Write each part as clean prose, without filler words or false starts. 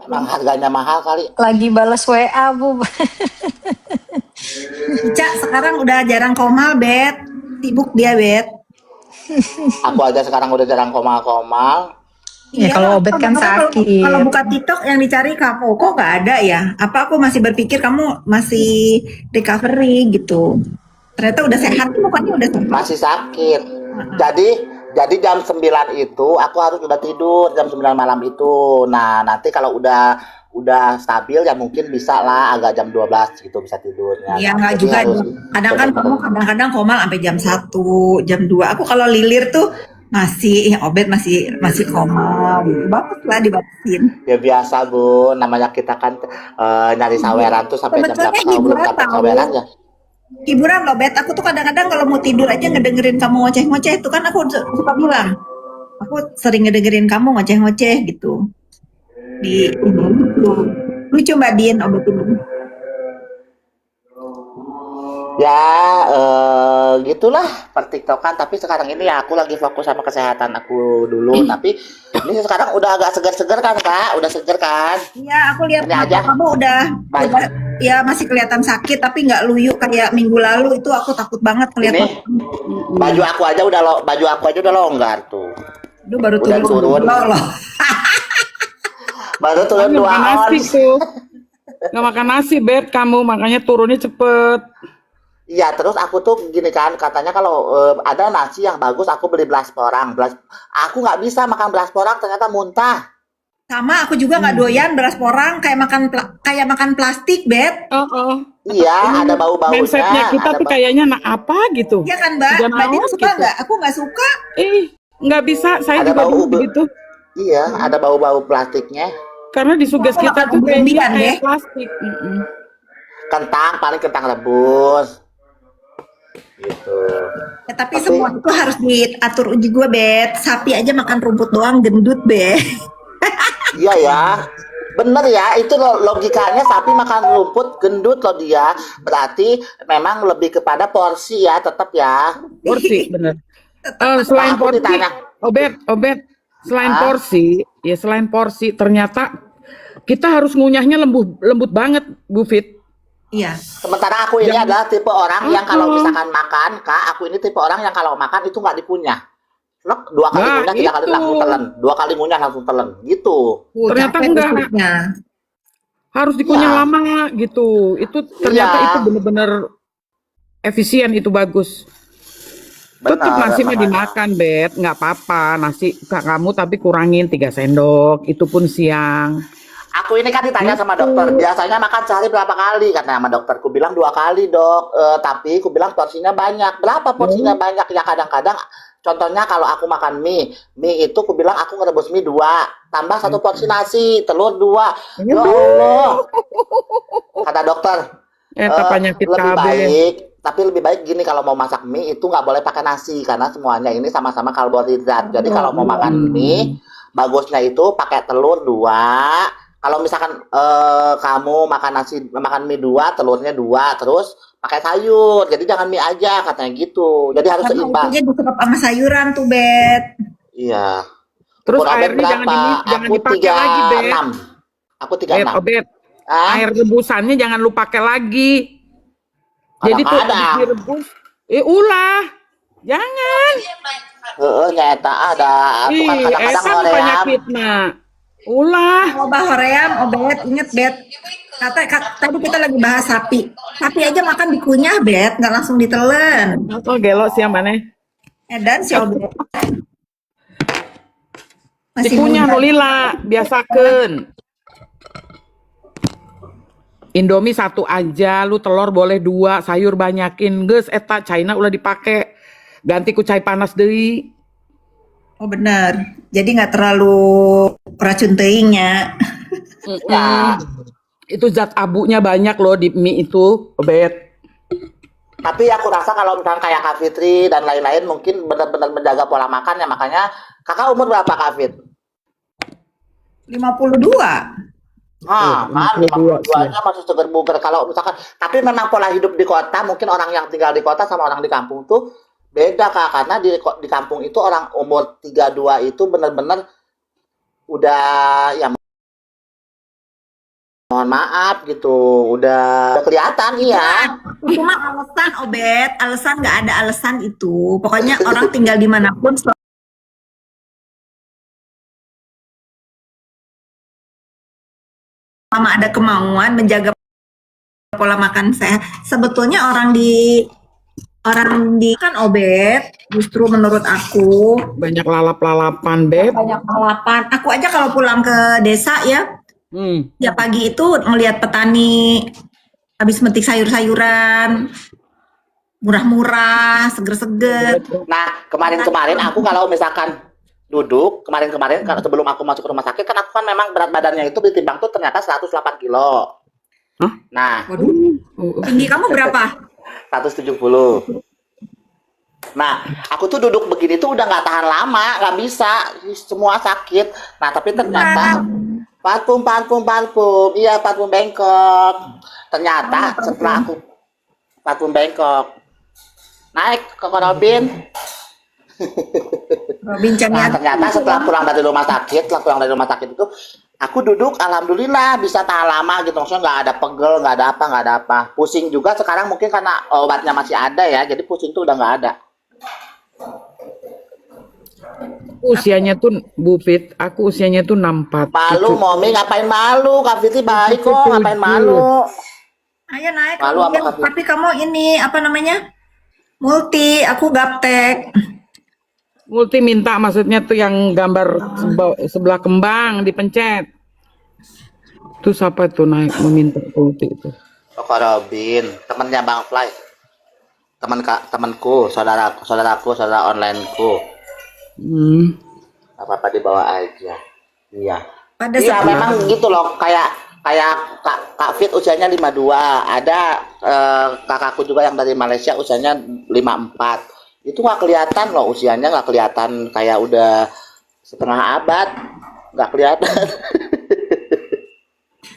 Memang harganya mahal kali. Lagi balas WA, Bu. Ica sekarang udah jarang komal, Bet. Sibuk dia, Bet. Aku aja sekarang udah jarang komal-komal. Ya Iya, kalau Obet kan kalau sakit. buka TikTok yang dicari kamu, kok nggak ada ya? Apa aku masih berpikir kamu masih recovery gitu. Ternyata udah sehat, mukanya udah sehat. Masih sakit. Jadi jam 9 itu aku harus udah tidur jam 9 malam itu. Nah, nanti kalau udah stabil ya mungkin bisa lah agak jam 12 gitu bisa tidurnya. Iya, Nah, nggak jadi juga. harus Kadang kan kamu bener-bener kadang-kadang komal sampai jam 1, jam 2. Aku kalau lilir tuh masih, Obet masih masih komal gitu. Bagus lah dibatasin. ya biasa Bu, namanya kita kan nyari saweran tuh sampai jam Sebetulnya berapa kalau belum hiburan dapat tahu. saweran ya. Hiburan loh, Bet. Aku tuh kadang-kadang kalau mau tidur aja ngedengerin kamu ngoceh-ngoceh. Itu kan aku suka bilang. Aku sering ngedengerin kamu ngoceh-ngoceh gitu. Di ini lucu. Lucu Mbak Din, Obet ini. Ya gitulah pertiktokan tapi sekarang ini ya aku lagi fokus sama kesehatan aku dulu tapi ini sekarang udah agak segar-segar kan Kak, udah segar kan? Iya, aku lihat Ini mata aja kamu baik. udah ya masih kelihatan sakit tapi nggak luyu kayak minggu lalu itu aku takut banget ngeliat Ini mata kamu. baju aku aja udah longgar tuh. Aduh baru Udah turun turun, loh. baru turun Nggak 2 makan nasi ons. tuh. Nggak makan nasi, Bet, kamu. Makanya turunnya cepet. Iya, terus aku tuh gini kan, katanya kalau ada nasi yang bagus aku beli belas porang. Aku nggak bisa makan belas porang ternyata muntah. Sama aku juga nggak doyan beras porang kayak makan plastik, Bet. Oh, oh. Iya, ada Ini mindsetnya bau-baunya, kita tuh kayaknya nah apa gitu. Iya kan, Mbak? Udah Mbak Din naon suka gitu. nggak? Aku nggak suka. Nggak bisa. Saya ada juga bau dulu ube. begitu. Iya, ada bau-bau plastiknya. Karena disuges Aku kita makan tuh kayaknya umbi-umbian deh. kayak plastik. Kentang, paling kentang rebus. Gitu. Ya, tapi Tapi semua itu harus diatur uji gue, Bet. Sapi aja makan rumput doang gendut, Bet. iya ya, bener ya, itu logikanya sapi makan rumput gendut loh dia. Berarti memang lebih kepada porsi ya, tetap ya. Porsi, bener. Nah, Selain aku porsi, ditanya, Obet, selain ah, porsi, ternyata kita harus ngunyahnya lembut banget, Bu Fit. Iya. sementara aku ini Jangan, adalah tipe orang yang kalau uh-uh. misalkan makan, Kak, aku ini tipe orang yang kalau makan itu nggak dikunyah. Lek, 2 kali Nah, ngunyah, 3 kali itu langsung telan. 2 kali ngunyah langsung telan, gitu. ternyata Capek enggak ususnya. harus dikunyah Iya, lama gitu. Itu ternyata itu iya, bener-bener efisien, itu bagus. Tetap benar, nasi mah makanya. dimakan, Bet, nggak apa-apa. Nasi kamu tapi kurangin 3 sendok, itu pun siang. Aku ini kan ditanya sama Gitu. dokter, biasanya makan sehari berapa kali? Karena sama dokterku bilang 2 kali dok. Tapi aku bilang porsinya banyak. Berapa porsinya Oh, banyak? Ya kadang-kadang, contohnya kalau aku makan mie itu aku bilang aku ngerebus mie 2, tambah 1 porsi nasi, telur 2. Ya aduh, Allah, kata dokter, eta penyakit lebih KB. baik, tapi lebih baik gini kalau mau masak mie itu nggak boleh pakai nasi karena semuanya ini sama-sama karbohidrat. Jadi kalau mau makan mie, bagusnya itu pakai telur 2. Kalau misalkan kamu makan mie 2, telurnya 2, terus pakai sayur. Jadi jangan mie aja katanya gitu. Jadi harus Karena seimbang. itunya diserap sama sayuran tuh, Bet. Iya. Terus Ukur Obet airnya berapa? jangan Aku dipakai tiga lagi, Bet. enam. Aku 36. Obet. Ah, Air rebusannya jangan lu pakai lagi. Jadi tuh habis kadang-kadang. direbus, ulah. Jangan. Nyata ada. Aku kan kadang-kadang Eta nu ngoream. penyakit mah. Ulah. Obat hoream, Obet. Ingat, Bet. Tadi kita lagi bahas sapi. Sapi aja makan dikunyah, Bet. Nggak langsung ditelen. Atau gelo sih maneh. Edan si Obet. Masih Dikunyah muda. nu lila, biasakeun. Indomie 1 aja, lu telur boleh 2, sayur banyakin, geus eta China ulah dipake. Ganti ku cai panas deui. Oh benar. Jadi nggak terlalu racun teingnya. Ya. Itu zat abunya banyak loh di mie itu, Obet. Tapi aku rasa kalau misalnya kayak Kak Fitri dan lain-lain mungkin benar-benar menjaga pola makan ya makanya kakak umur berapa Kak Fit? 52. Nah, kan 52 sih. 52-nya masih seger buger. Kalau misalkan, tapi memang pola hidup di kota, mungkin orang yang tinggal di kota sama orang di kampung tuh beda Kak. Karena di kampung itu orang umur 32 itu benar-benar udah ya mohon maaf gitu. Udah kelihatan iya. Itu mah alasan, Obet. Alasan nggak ada alasan itu. Pokoknya orang tinggal dimanapun selama ada kemauan menjaga pola makan sehat. Sebetulnya orang di kan Obet, justru menurut aku Banyak lalap-lalapan, Beb. banyak alapan. Aku aja kalau pulang ke desa ya, ya pagi itu melihat petani habis metik sayur-sayuran murah-murah, seger-seger. Nah, kemarin-kemarin aku kalau misalkan duduk, kemarin-kemarin kalau sebelum aku masuk ke rumah sakit kan aku kan memang berat badannya itu ditimbang tuh ternyata 108 kilo. Hah? Nah, Waduh, tinggi kamu berapa? 170. Nah, aku tuh duduk begini tuh udah nggak tahan lama, nggak bisa, semua sakit. Nah, tapi ternyata parfum, iya parfum Bangkok. Ternyata setelah aku parfum Bangkok naik ke Robin. Robin Nah, Canian. ternyata setelah pulang dari rumah sakit itu, aku duduk, alhamdulillah bisa tahan lama gitu. Maksudnya nggak ada pegel, nggak ada apa. Pusing juga sekarang mungkin karena obatnya masih ada ya, jadi pusing tuh udah nggak ada. Usianya tuh Bu Fit, aku usianya tuh 64. Malu, Momi ngapain malu? Kak Fitri baik kok, ngapain malu? Ayo naik. Malu apa Robin. kamu? Tapi kamu ini apa namanya? Multi, aku gaptek. Multi minta maksudnya tuh yang gambar sebelah kembang dipencet. Terus siapa tuh naik meminta multi itu? Kok Robin, temennya Bang Fly. Temanku, saudara onlineku. Apa-apa dibawa aja. Iya. Pada Iya, saat memang gitu loh, kayak Kak Fit usianya 52, ada kakakku juga yang dari Malaysia usianya 54. Itu nggak kelihatan loh usianya, nggak kelihatan kayak udah setengah abad, nggak kelihatan.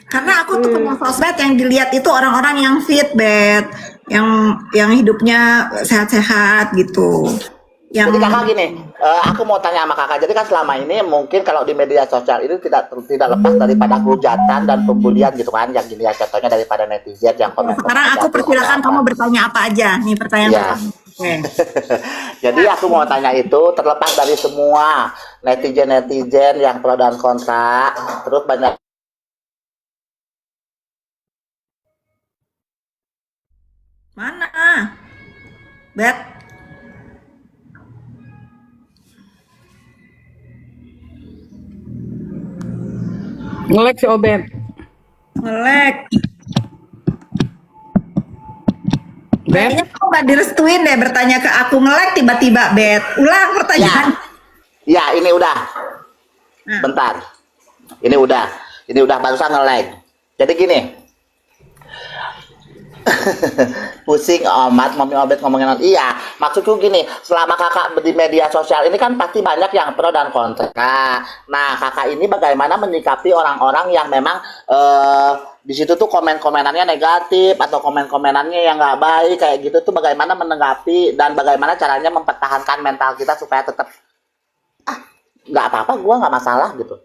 karena aku tuh punya sosmed yang dilihat itu orang-orang yang fit, Bet, yang hidupnya sehat-sehat gitu. Yang Jadi kakak gini, aku mau tanya sama kakak. Jadi kan selama ini mungkin kalau di media sosial ini tidak lepas daripada hujatan dan pembulian gitu kan, yang gini ya contohnya daripada netizen yang komen. sekarang aku persilakan kamu bertanya apa aja. Nih pertanyaan Ya. pertama. Oke. Jadi aku mau tanya itu terlepas dari semua netizen yang pro dan kontra, terus banyak Mana? Bet, Ngelek si Obet. ngelek. Bet, Kayaknya kamu gak direstuin deh bertanya ke aku ngelek tiba-tiba, Bet. Ulang pertanyaan. ya ini udah. Nah. Bentar. Ini udah barusan nge-lag. Jadi gini. Pusing amat Mami Obet ngomongin. Iya, maksudku gini, selama kakak di media sosial ini kan pasti banyak yang pro dan kontra. Nah, kakak ini bagaimana menyikapi orang-orang yang memang di situ tuh komen-komenannya negatif atau komen-komenannya yang nggak baik kayak gitu tuh bagaimana menanggapi dan bagaimana caranya mempertahankan mental kita supaya tetap nggak apa-apa, gua nggak masalah gitu.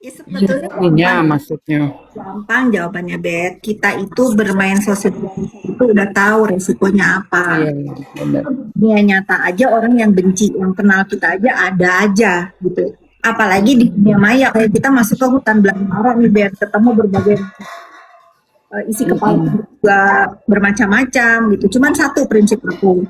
Ya, sebetulnya iya maksudnya. gampang jawabannya, Bet. Kita itu bermain sosial media itu udah tahu resikonya apa. Iya, benar. Dunia nyata aja orang yang benci, yang kenal kita aja ada aja gitu. Apalagi di dunia maya kayak kita masuk ke hutan belantara nih, Bet, ketemu berbagai isi kepala juga bermacam-macam gitu. Cuman satu prinsip aku.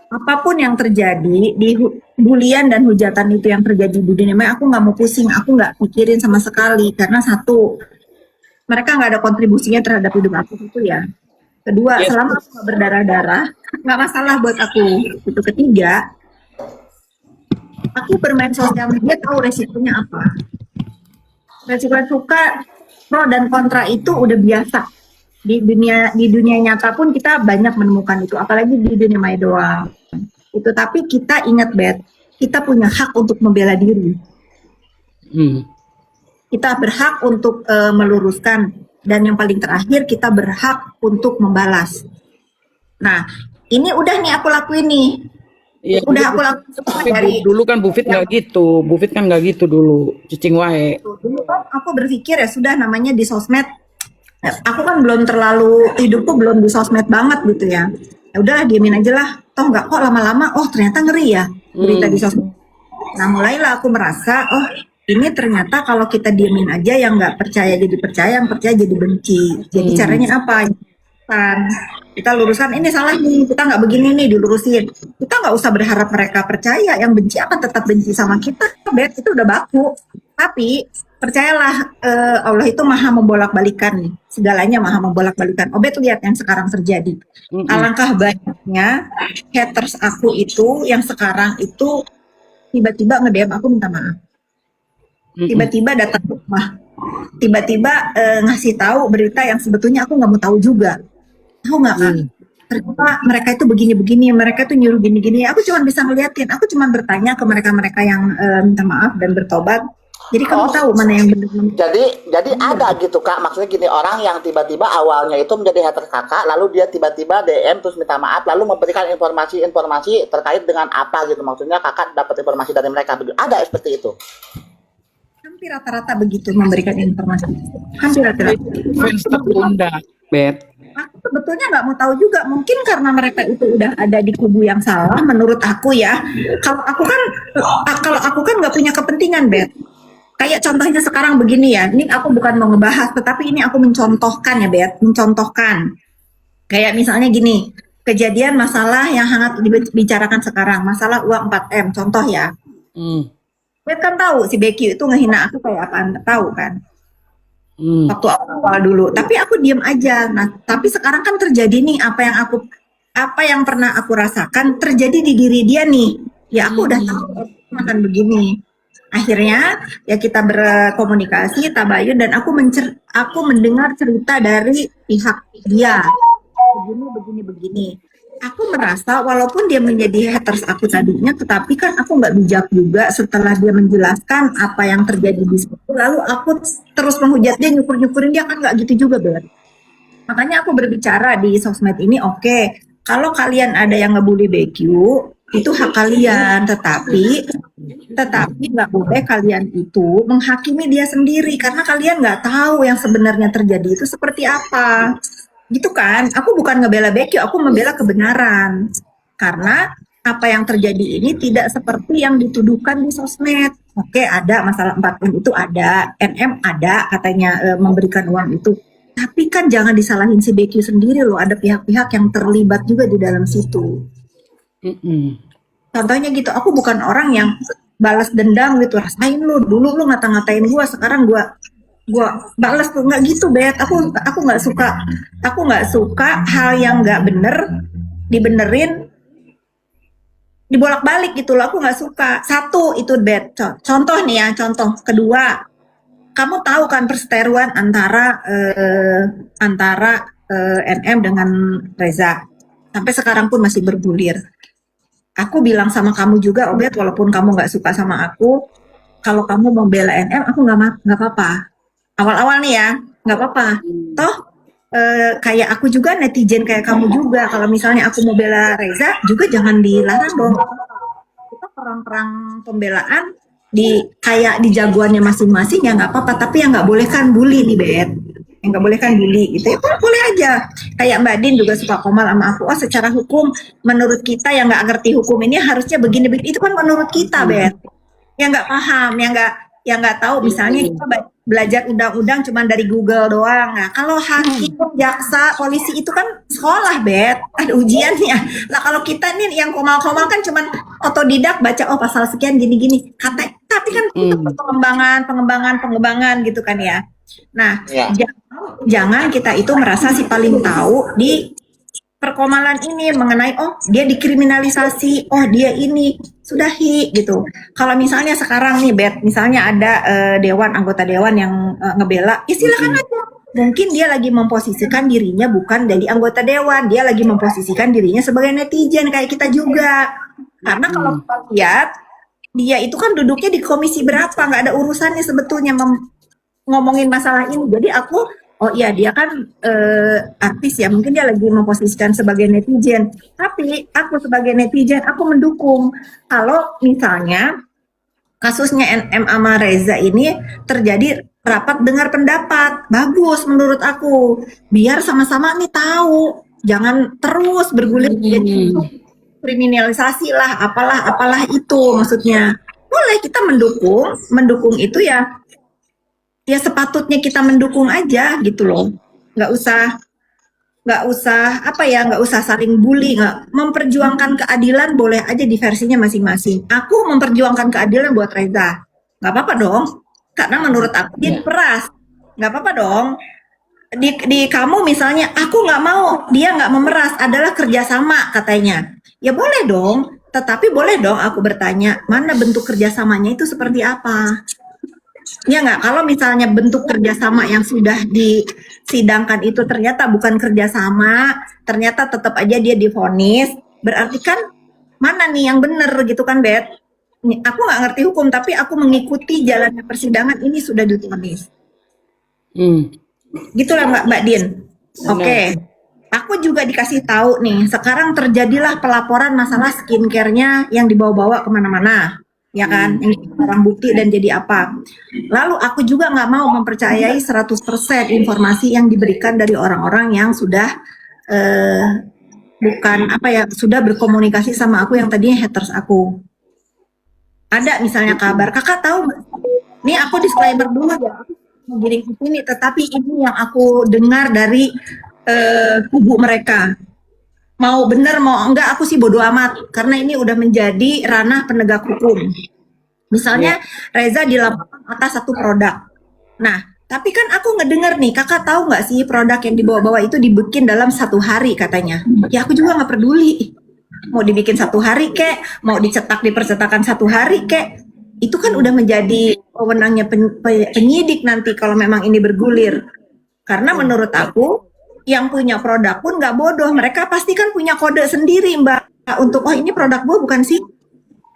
Apapun yang terjadi di bulian dan hujatan itu yang terjadi di dunia maya, aku nggak mau pusing, aku nggak pikirin sama sekali karena satu, mereka nggak ada kontribusinya terhadap hidup aku itu ya. Kedua, Yes. selama aku nggak berdarah-darah, nggak masalah buat aku. Itu ketiga, aku bermain sosial media tahu resikonya apa. Resiko suka pro dan kontra itu udah biasa di dunia nyata pun kita banyak menemukan itu, apalagi di dunia maya doang. Itu tapi kita ingat, Bet, kita punya hak untuk membela diri. Kita berhak untuk meluruskan dan yang paling terakhir kita berhak untuk membalas. Nah, ini udah nih aku lakuin nih. Iya, Udah aku lakukan semua tapi dari dulu kan Bu Fit nggak gitu. Bu Fit kan nggak gitu dulu. Cicing wae. dulu kan aku berpikir ya sudah namanya di sosmed. Aku kan belum terlalu hidupku belum di sosmed banget gitu ya. Ya udah diemin aja lah. Toh nggak kok lama-lama. Oh ternyata ngeri ya berita di sosmed. Nah mulailah aku merasa oh ini ternyata kalau kita diemin aja yang nggak percaya jadi percaya, yang percaya jadi benci. Jadi caranya apa? Kan kita luruskan ini salah nih, kita nggak begini nih dilurusin. Kita nggak usah berharap mereka percaya, yang benci akan tetap benci sama kita. Bet itu udah baku. Tapi percayalah Allah itu maha membolak-balikan nih. Segalanya maha membolak-balikan. Obet lihat yang sekarang terjadi. Alangkah banyaknya haters aku itu yang sekarang itu tiba-tiba nge-DM aku minta maaf. Tiba-tiba datang ke rumah. Tiba-tiba ngasih tahu berita yang sebetulnya aku nggak mau tahu juga. Tahu nggak kan? Ternyata mereka itu begini-begini, mereka tuh nyuruh gini-gini. Aku cuma bisa ngeliatin, aku cuma bertanya ke mereka-mereka yang minta maaf dan bertobat. Jadi kamu tahu mana yang benar. Jadi ada gitu Kak, maksudnya gini, orang yang tiba-tiba awalnya itu menjadi hater Kakak, lalu dia tiba-tiba DM terus minta maaf, lalu memberikan informasi-informasi terkait dengan apa gitu, maksudnya Kakak dapat informasi dari mereka, ada seperti itu? Hampir rata-rata begitu memberikan informasi. Hampir rata-rata. Fans tertunda, Bet. Aku sebetulnya nggak mau tahu juga, mungkin karena mereka itu udah ada di kubu yang salah menurut aku ya. Kalau aku kan nggak punya kepentingan, Bet. Kayak contohnya sekarang begini ya, ini aku bukan mau ngebahas, tetapi ini aku mencontohkan ya, Bet, mencontohkan. Kayak misalnya gini, kejadian masalah yang hangat dibicarakan sekarang, masalah uang 4M, contoh ya. Bet kan tahu si Becky itu ngehina aku kayak apaan, tahu kan? Waktu awal dulu, tapi aku diem aja. Nah, tapi sekarang kan terjadi nih apa yang pernah aku rasakan terjadi di diri dia nih. Ya aku udah tahu akan begini. Akhirnya ya kita berkomunikasi, tabayun, dan aku mendengar cerita dari pihak dia. Begini. Aku merasa walaupun dia menjadi haters aku tadinya, tetapi kan aku nggak bijak juga setelah dia menjelaskan apa yang terjadi di situ. Lalu aku terus menghujat dia, nyukur-nyukurin dia, kan nggak gitu juga, Bel. Makanya aku berbicara di sosmed ini, oke, kalau kalian ada yang ngebully BQ, itu hak kalian, tetapi nggak boleh kalian itu menghakimi dia sendiri karena kalian nggak tahu yang sebenarnya terjadi itu seperti apa. Gitu kan, aku bukan ngebela Becky, aku membela kebenaran. Karena apa yang terjadi ini tidak seperti yang dituduhkan di sosmed. Oke, ada masalah 4M itu ada, NM ada katanya memberikan uang itu. Tapi kan jangan disalahin si Becky sendiri loh, ada pihak-pihak yang terlibat juga di dalam situ. Contohnya gitu, aku bukan orang yang balas dendam gitu, rasain lu, dulu lu ngata-ngatain gua, sekarang gua balas tuh, nggak gitu, Bet. Aku nggak suka hal yang nggak bener dibenerin, dibolak-balik gitu loh. Aku nggak suka. Satu itu, Bet, contoh nih ya, contoh kedua, kamu tahu kan perseteruan antara NM dengan Reza sampai sekarang pun masih bergulir. Aku bilang sama kamu juga, Bet, walaupun kamu nggak suka sama aku, kalau kamu mau bela NM, aku nggak apa-apa. Awal-awal nih ya, nggak apa-apa. Toh kayak aku juga netizen kayak kamu juga. Kalau misalnya aku mau bela Reza, juga jangan dilarang dong. Kita perang-perang pembelaan kayak di jagoannya masing-masing ya nggak apa-apa. Tapi yang nggak boleh kan bully nih, Bet. Yang nggak boleh kan bully gitu. Ya boleh aja. Kayak Mbak Din juga suka komal sama aku. Oh secara hukum, menurut kita yang nggak ngerti hukum ini harusnya begini-begini. Itu kan menurut kita, Bet. Yang nggak paham, yang nggak tahu, misalnya kita belajar undang-undang cuma dari Google doang. Nah, kalau hakim, jaksa, polisi itu kan sekolah, Bet. Ada ujiannya. Nah, kalau kita nih yang komal-komal kan cuma otodidak baca, oh pasal sekian gini-gini. Tapi kan itu pengembangan gitu kan ya. Nah, jangan kita itu merasa si paling tahu di perkomalan ini mengenai oh dia dikriminalisasi, oh dia ini sudahi gitu. Kalau misalnya sekarang nih, Bet, misalnya ada anggota dewan yang ngebela, ya silakan aja. Mungkin dia lagi memposisikan dirinya bukan jadi anggota dewan, dia lagi memposisikan dirinya sebagai netizen kayak kita juga. Karena kalau kita lihat dia itu kan duduknya di komisi berapa, nggak ada urusannya sebetulnya ngomongin masalah ini. Jadi aku Oh iya, dia kan artis ya, mungkin dia lagi memposisikan sebagai netizen. Tapi aku sebagai netizen, aku mendukung kalau misalnya kasusnya NM sama Reza ini terjadi rapat dengar pendapat. Bagus menurut aku. Biar sama-sama nih tahu. Jangan terus bergulir jadi kriminalisasi lah, apalah itu maksudnya. Boleh kita mendukung itu ya sepatutnya kita mendukung aja gitu loh. Nggak usah nggak usah saling bully, nggak memperjuangkan keadilan boleh aja di versinya masing-masing. Aku memperjuangkan keadilan buat Reza, nggak apa-apa dong, karena menurut aku dia diperas, nggak apa-apa dong. Di kamu misalnya, aku nggak mau dia nggak memeras, adalah kerjasama katanya, ya boleh dong. Tetapi boleh dong aku bertanya, mana bentuk kerjasamanya itu seperti apa? Ya nggak, kalau misalnya bentuk kerjasama yang sudah disidangkan itu ternyata bukan kerjasama, ternyata tetap aja dia divonis, berarti kan mana nih yang benar gitu kan, Bet? Aku nggak ngerti hukum, tapi aku mengikuti jalannya persidangan ini sudah divonis. Gitulah Mbak Din. Oke. Aku juga dikasih tahu nih, sekarang terjadilah pelaporan masalah skincare-nya yang dibawa-bawa kemana-mana. Ya kan, yang barang bukti dan jadi apa. Lalu aku juga nggak mau mempercayai 100% informasi yang diberikan dari orang-orang yang sudah sudah berkomunikasi sama aku yang tadinya haters aku. Ada misalnya kabar, kakak tahu, nih aku disclaimer dulu ya, giring ini, tetapi ini yang aku dengar dari kubu mereka. Mau bener mau enggak aku sih bodo amat karena ini udah menjadi ranah penegak hukum. Misalnya Reza dilaporkan atas satu produk. Nah, tapi kan aku ngedenger nih, kakak tahu nggak sih produk yang dibawa-bawa itu dibikin dalam 1 hari katanya. Ya aku juga nggak peduli. Mau dibikin 1 hari kek, mau dicetak di percetakan 1 hari kek, itu kan udah menjadi wewenangnya penyidik nanti kalau memang ini bergulir. Karena menurut aku yang punya produk pun nggak bodoh, mereka pasti kan punya kode sendiri Mbak untuk ini produk gue bukan sih,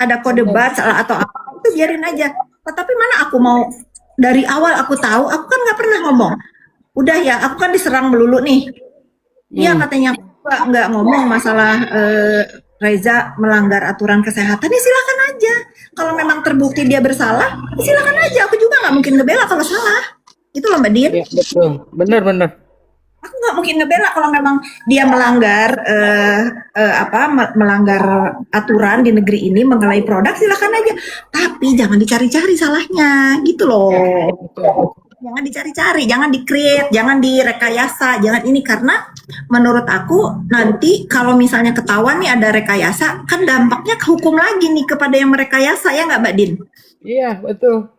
ada kode batch atau apa, itu biarin aja. Tetapi mana aku mau dari awal aku tahu, aku kan nggak pernah ngomong. Udah ya, aku kan diserang melulu nih. Iya katanya nggak ngomong masalah Reza melanggar aturan kesehatan, ya silakan aja. Kalau memang terbukti dia bersalah, ya silakan aja. Aku juga nggak mungkin ngebela kalau salah. Itu loh Mbak Din. Ya, betul, benar. Aku nggak mungkin ngebela kalau memang dia melanggar melanggar aturan di negeri ini mengenai produk, silakan aja. Tapi jangan dicari-cari salahnya, gitu loh. Jangan dicari-cari, jangan di-create, jangan direkayasa, jangan ini, karena menurut aku nanti kalau misalnya ketahuan nih ada rekayasa, kan dampaknya ke hukum lagi nih kepada yang merekayasa, ya nggak Mbak Din? Iya, betul.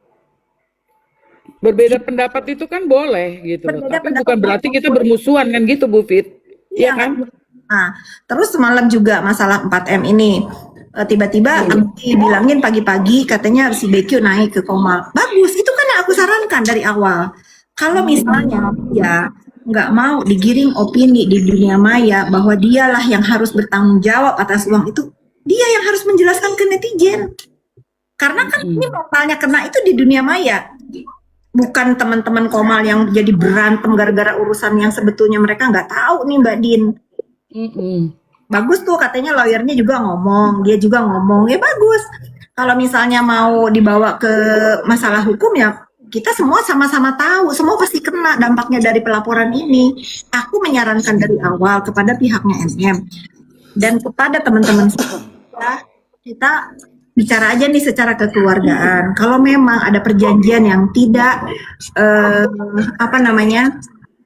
Berbeda pendapat itu kan boleh gitu loh. Tapi bukan berarti kita bermusuhan kan gitu Bu Fit. Iya kan? Nah, terus semalam juga masalah 4M ini. Tiba-tiba bilangin pagi-pagi katanya si BQ naik ke koma. Bagus, itu kan yang aku sarankan dari awal. Kalau misalnya ya nggak mau digiring opini di dunia maya bahwa dialah yang harus bertanggung jawab atas uang itu, dia yang harus menjelaskan ke netizen. Karena kan ini mentalnya kena itu di dunia maya. Bukan teman-teman Komal yang jadi berantem gara-gara urusan yang sebetulnya mereka nggak tahu nih Mbak Din. Bagus tuh katanya lawyernya juga ngomong, dia juga ngomong, ya bagus. Kalau misalnya mau dibawa ke masalah hukum ya kita semua sama-sama tahu, semua pasti kena dampaknya dari pelaporan ini. Aku menyarankan dari awal kepada pihaknya NM dan kepada teman-teman kita bicara aja nih secara kekeluargaan. Kalau memang ada perjanjian yang tidak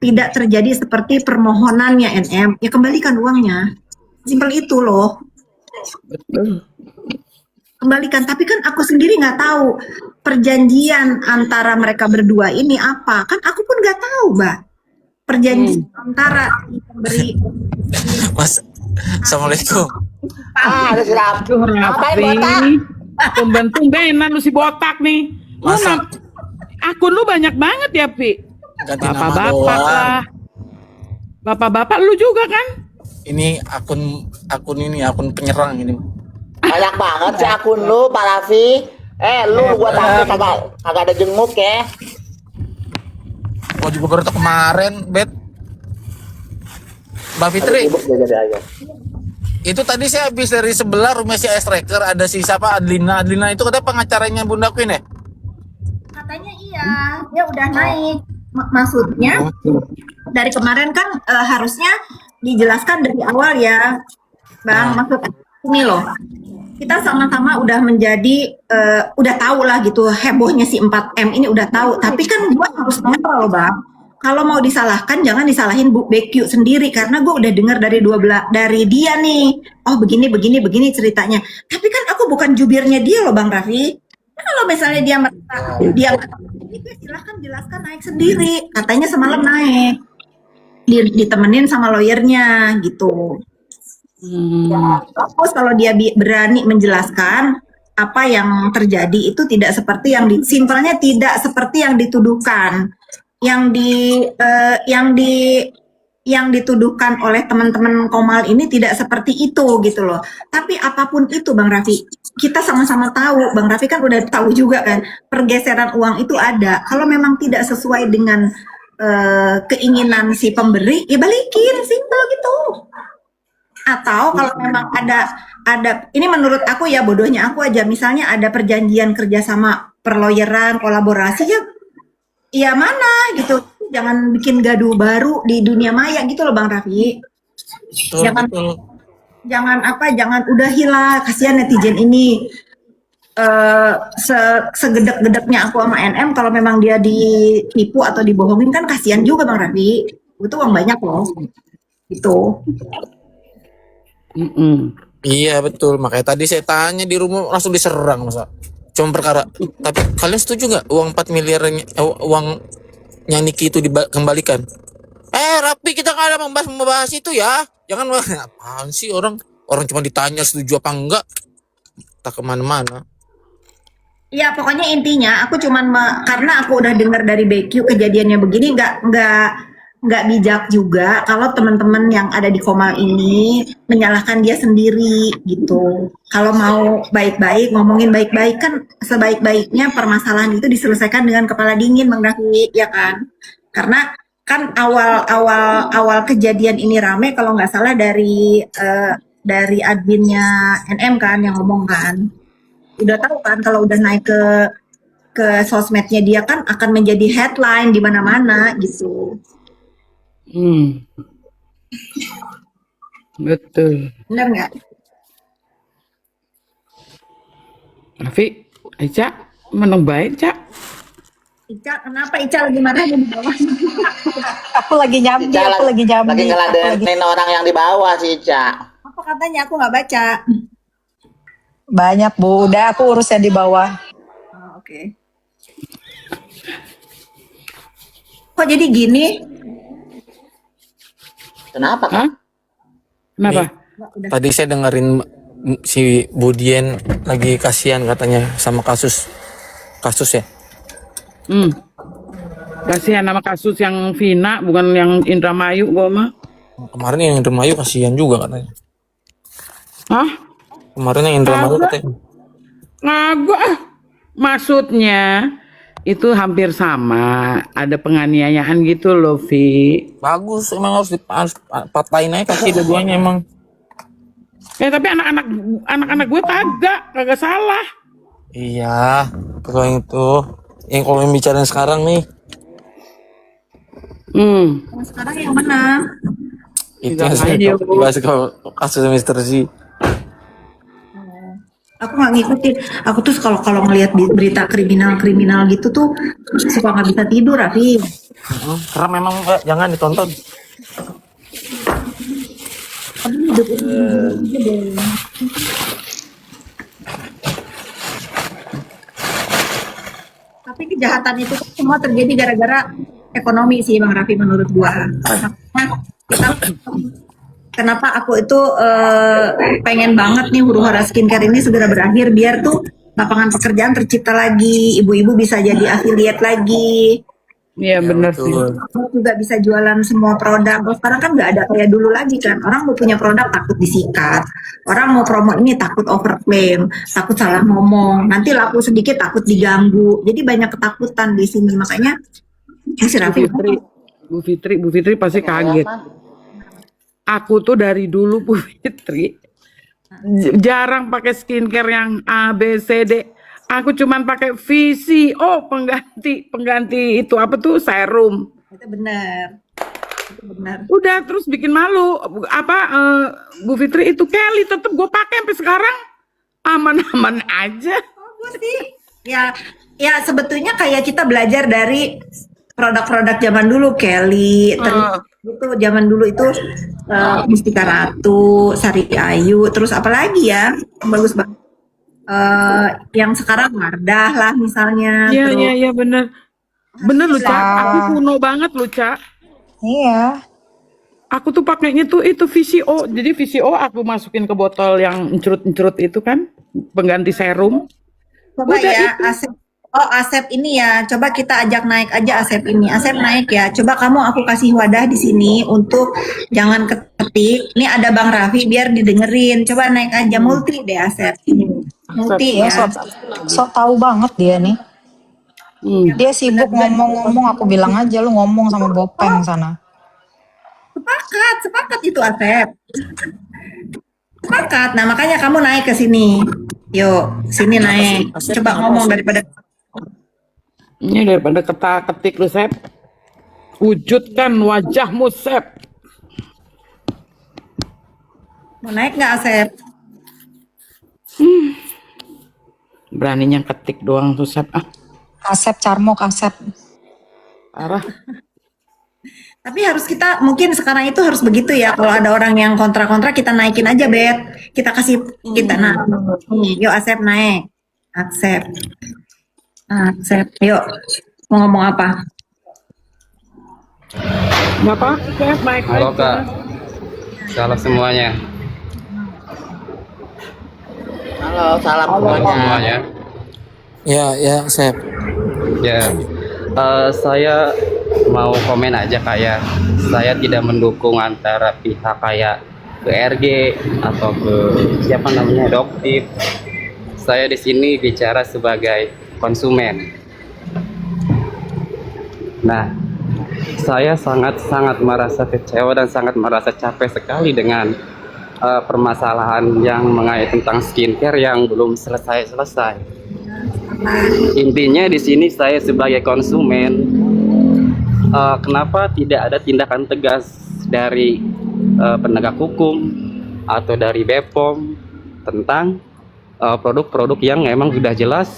tidak terjadi seperti permohonannya NM, ya kembalikan uangnya. Simpel itu loh. Kembalikan. Tapi kan aku sendiri nggak tahu perjanjian antara mereka berdua ini apa. Kan aku pun nggak tahu, Mbak. Perjanjian antara pemberi. Mas, Assalamualaikum. Ada si Raffi. Ngapain botak? Tumben-tumbenan lu si botak nih. Masa? Akun lu banyak banget ya, Pi? Ganti nama Bapak-bapak doang. lah. Bapak-bapak lu juga kan? Ini akun penyerang ini. Banyak banget sih akun lu, Pak Raffi. Lu gua tahu kagak ada jenguk ya. Gua juga baru tahu kemarin, Bet. Mbak Fitri, Sibuk dia jadi ayam. itu tadi saya habis dari sebelah rumah si Striker, ada si siapa Adlina. Adlina itu katanya pengacaranya Bunda Queen ya? Katanya iya, dia udah naik. Maksudnya dari kemarin kan harusnya dijelaskan dari awal ya, Bang. Maksud ini loh, kita sama-sama udah menjadi udah tahu lah gitu hebohnya si 4M ini udah tahu. Tapi kan gua harus netral loh, Bang. Kalau mau disalahkan jangan disalahin Bu BQ sendiri karena gue udah dengar dari dari dia nih. Oh begini ceritanya. Tapi kan aku bukan jubirnya dia loh Bang Raffi. Kalau misalnya dia merasa dia itu silahkan jelaskan naik sendiri. Katanya semalam naik. Ditemenin sama lawyernya gitu. Ya, bagus kalau dia berani menjelaskan apa yang terjadi itu tidak seperti yang simpelnya tidak seperti yang dituduhkan. Yang dituduhkan oleh teman-teman Komal ini tidak seperti itu gitu loh. Tapi apapun itu Bang Raffi, kita sama-sama tahu, Bang Raffi kan udah tahu juga kan, pergeseran uang itu ada. Kalau memang tidak sesuai dengan keinginan si pemberi, ya balikin, simpel gitu. Atau kalau memang ada ini menurut aku ya bodohnya aku aja, misalnya ada perjanjian kerjasama perlawyeran, kolaborasi ya mana gitu, jangan bikin gaduh baru di dunia maya gitu loh Bang Raffi. Betul, betul. Jangan udahilah, kasihan netizen ini. Segedek-gedeknya aku sama NM kalau memang dia ditipu atau dibohongin kan kasihan juga Bang Raffi. Itu uang banyak loh. Gitu. Iya betul, makanya tadi saya tanya di rumah langsung diserang masa. Cuma perkara, tapi kalian setuju nggak uang 4 miliar uang yang Niki itu dikembalikan? Rapi, kita nggak ada membahas itu ya. Jangan apaan sih orang cuma ditanya setuju apa enggak, tak kemana-mana. Ya pokoknya intinya aku cuman karena aku udah dengar dari BQ kejadiannya begini nggak bijak juga kalau teman-teman yang ada di Komal ini menyalahkan dia sendiri gitu. Kalau mau baik-baik, ngomongin baik-baik kan sebaik-baiknya permasalahan itu diselesaikan dengan kepala dingin Bang Raffi, ya kan? Karena kan awal kejadian ini rame kalau nggak salah dari adminnya NM kan yang ngomong kan. Udah tahu kan kalau udah naik ke sosmednya dia kan akan menjadi headline di mana-mana gitu. Betul. Benar nggak? Raffi, Ica, menang baik, Cak. Ica, kenapa Ica lagi marah di bawah? Aku lagi nyambi, aku lagi nyambi. Lagi ngeladenin orang yang di bawah sih, Cak. Apa katanya? Aku nggak baca. Banyak Bu, udah aku urus yang di bawah. Oh, oke. Kok jadi gini? Kenapa, Kak? Hah? Kenapa? Tadi saya dengerin si Budien lagi kasihan katanya sama kasus ya. Kasihan nama kasus yang Vina, bukan yang Indramayu, gua mah. Kemarin yang Indramayu kasihan juga katanya. Hah? Kemarin yang Indramayu katanya. Ngagak. Maksudnya itu hampir sama, ada penganiayaan gitu loh, Vi. Bagus, emang harus dipatahin aja kaki dua-duanya emang. Tapi anak-anak gue kagak salah. Iya, kalau yang itu, kalau yang bicarain sekarang nih. Sekarang yang mana? Itu Tidak yang tahu. bahas kasus Mr. Z. Aku nggak ngikutin. Aku tuh kalau ngelihat berita kriminal gitu tuh suka nggak bisa tidur, Raffi. Karena memang jangan ditonton. Tapi kejahatan itu semua terjadi gara-gara ekonomi sih Bang Raffi menurut gua. Kenapa aku itu pengen banget nih huru-hara skincare ini segera berakhir biar tuh lapangan pekerjaan tercipta lagi, ibu-ibu bisa jadi affiliate lagi. Iya benar sih. Kamu juga bisa jualan semua produk. Kalau sekarang kan nggak ada kayak dulu lagi kan. Orang mau punya produk takut disikat. Orang mau promo ini takut overclaim, takut salah ngomong. Nanti laku sedikit takut diganggu. Jadi banyak ketakutan di sini. Makanya Si Bu Raffi. Fitri, Bu Fitri pasti kaget. Aku tuh dari dulu Bu Fitri jarang pakai skincare yang A B C D. Aku cuman pakai VCO pengganti itu apa tuh serum. Itu benar. Itu benar. Udah terus bikin malu apa Bu Fitri itu Kelly tetep gue pakai sampai sekarang aman-aman aja. Bagus sih. Ya sebetulnya kayak kita belajar dari produk-produk zaman dulu, Kelly, terus itu zaman dulu itu Mustika Ratu, Sari Ayu, terus apa lagi ya? Bagus banget. Yang sekarang Wardah lah misalnya. Iya terus iya iya bener. Bener lu Cak, aku kuno banget lu Cak. Iya. Aku tuh pakainya tuh itu VCO. Jadi VCO aku masukin ke botol yang encrut-encrut itu kan, pengganti serum. coba Udah ya itu. Asep. Oh Asep ini ya, coba kita ajak naik aja Asep ini. Asep naik ya. Coba kamu aku kasih wadah di sini untuk jangan ketik. Ini ada Bang Raffi biar didengerin. Coba naik aja multi deh Asep. Multi Dia ya. sok tahu banget dia nih. Dia sibuk ngomong-ngomong, aku bilang aja lu ngomong sama Bopeng sana. Sepakat itu Asep. Sepakat. Nah makanya kamu naik ke sini. Yuk, sini naik. Coba ngomong daripada Ini daripada ketik lu Sep. Wujudkan wajahmu Sep. mau naik nggak Asep? Beraninya ketik doang tuh Sep. Asep Carmok, Asep. Parah. Tapi harus kita mungkin sekarang itu harus begitu ya. Kalau ada orang yang kontra-kontra kita naikin aja Bet. Kita kasih kita yuk Asep naik. Asep. Yuk. Mau ngomong apa? Nggak apa Sep naik Halo aja. Kak, salam semuanya. Halo, salam Salam semuanya. semuanya. Ya, Sep. Ya, saya mau komen aja kayak saya tidak mendukung antara pihak kayak BRG atau ke siapa namanya adoptif. Saya di sini bicara sebagai konsumen. Nah, saya sangat merasa kecewa dan sangat merasa capek sekali dengan permasalahan yang mengait tentang skincare yang belum selesai. Intinya di sini saya sebagai konsumen, kenapa tidak ada tindakan tegas dari penegak hukum atau dari BPOM tentang produk-produk yang memang sudah jelas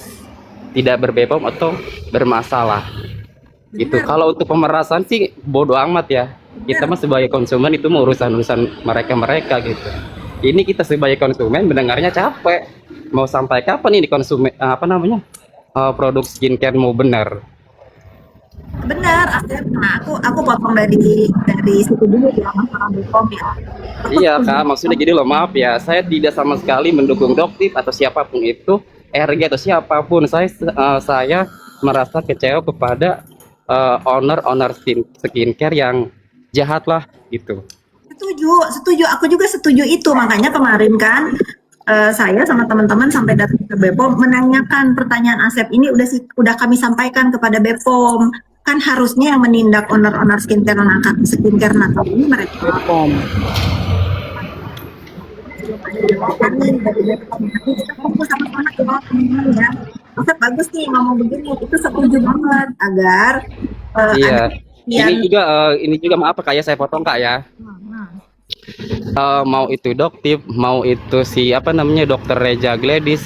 tidak ber-BPOM atau bermasalah. Gitu. Kalau untuk pemerasan sih bodoh amat ya. Kita mah sebagai konsumen itu mau urusan mereka gitu. Ini kita sebagai konsumen mendengarnya capek. Mau sampai kapan ini konsumen produk skincare mau benar? Benar, Asep. Nah, aku potong dari situ dulu ya masalah BPOM ya. Iya Kak, maksudnya gini loh, maaf ya, saya tidak sama sekali mendukung Doktif atau siapapun itu, RG atau siapapun. Saya merasa kecewa kepada owner skincare yang jahat lah gitu. Setuju. Aku juga setuju itu. Makanya kemarin kan saya sama teman-teman sampai datang ke BPOM menanyakan pertanyaan Asep ini udah kami sampaikan kepada BPOM. Kan harusnya yang menindak owner skincare nakal ini mereka. BPOM. Ya. Asep bagus nih ngomong begini. Itu setuju banget agar Iya. yang Ini juga maaf kayak saya potong Kak ya. Mau itu Doktif, mau itu si Dokter Reja Gladys,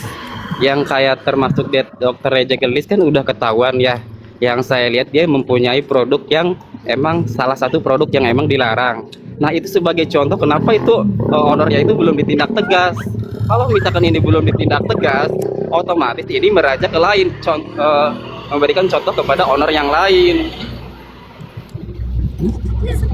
yang kayak termasuk Dokter Reja Gladys kan udah ketahuan ya. Yang saya lihat dia mempunyai produk yang emang salah satu produk yang emang dilarang. Nah itu sebagai contoh kenapa itu ownernya itu belum ditindak tegas. Kalau misalkan ini belum ditindak tegas, otomatis ini meraja ke lain, memberikan contoh kepada owner yang lain.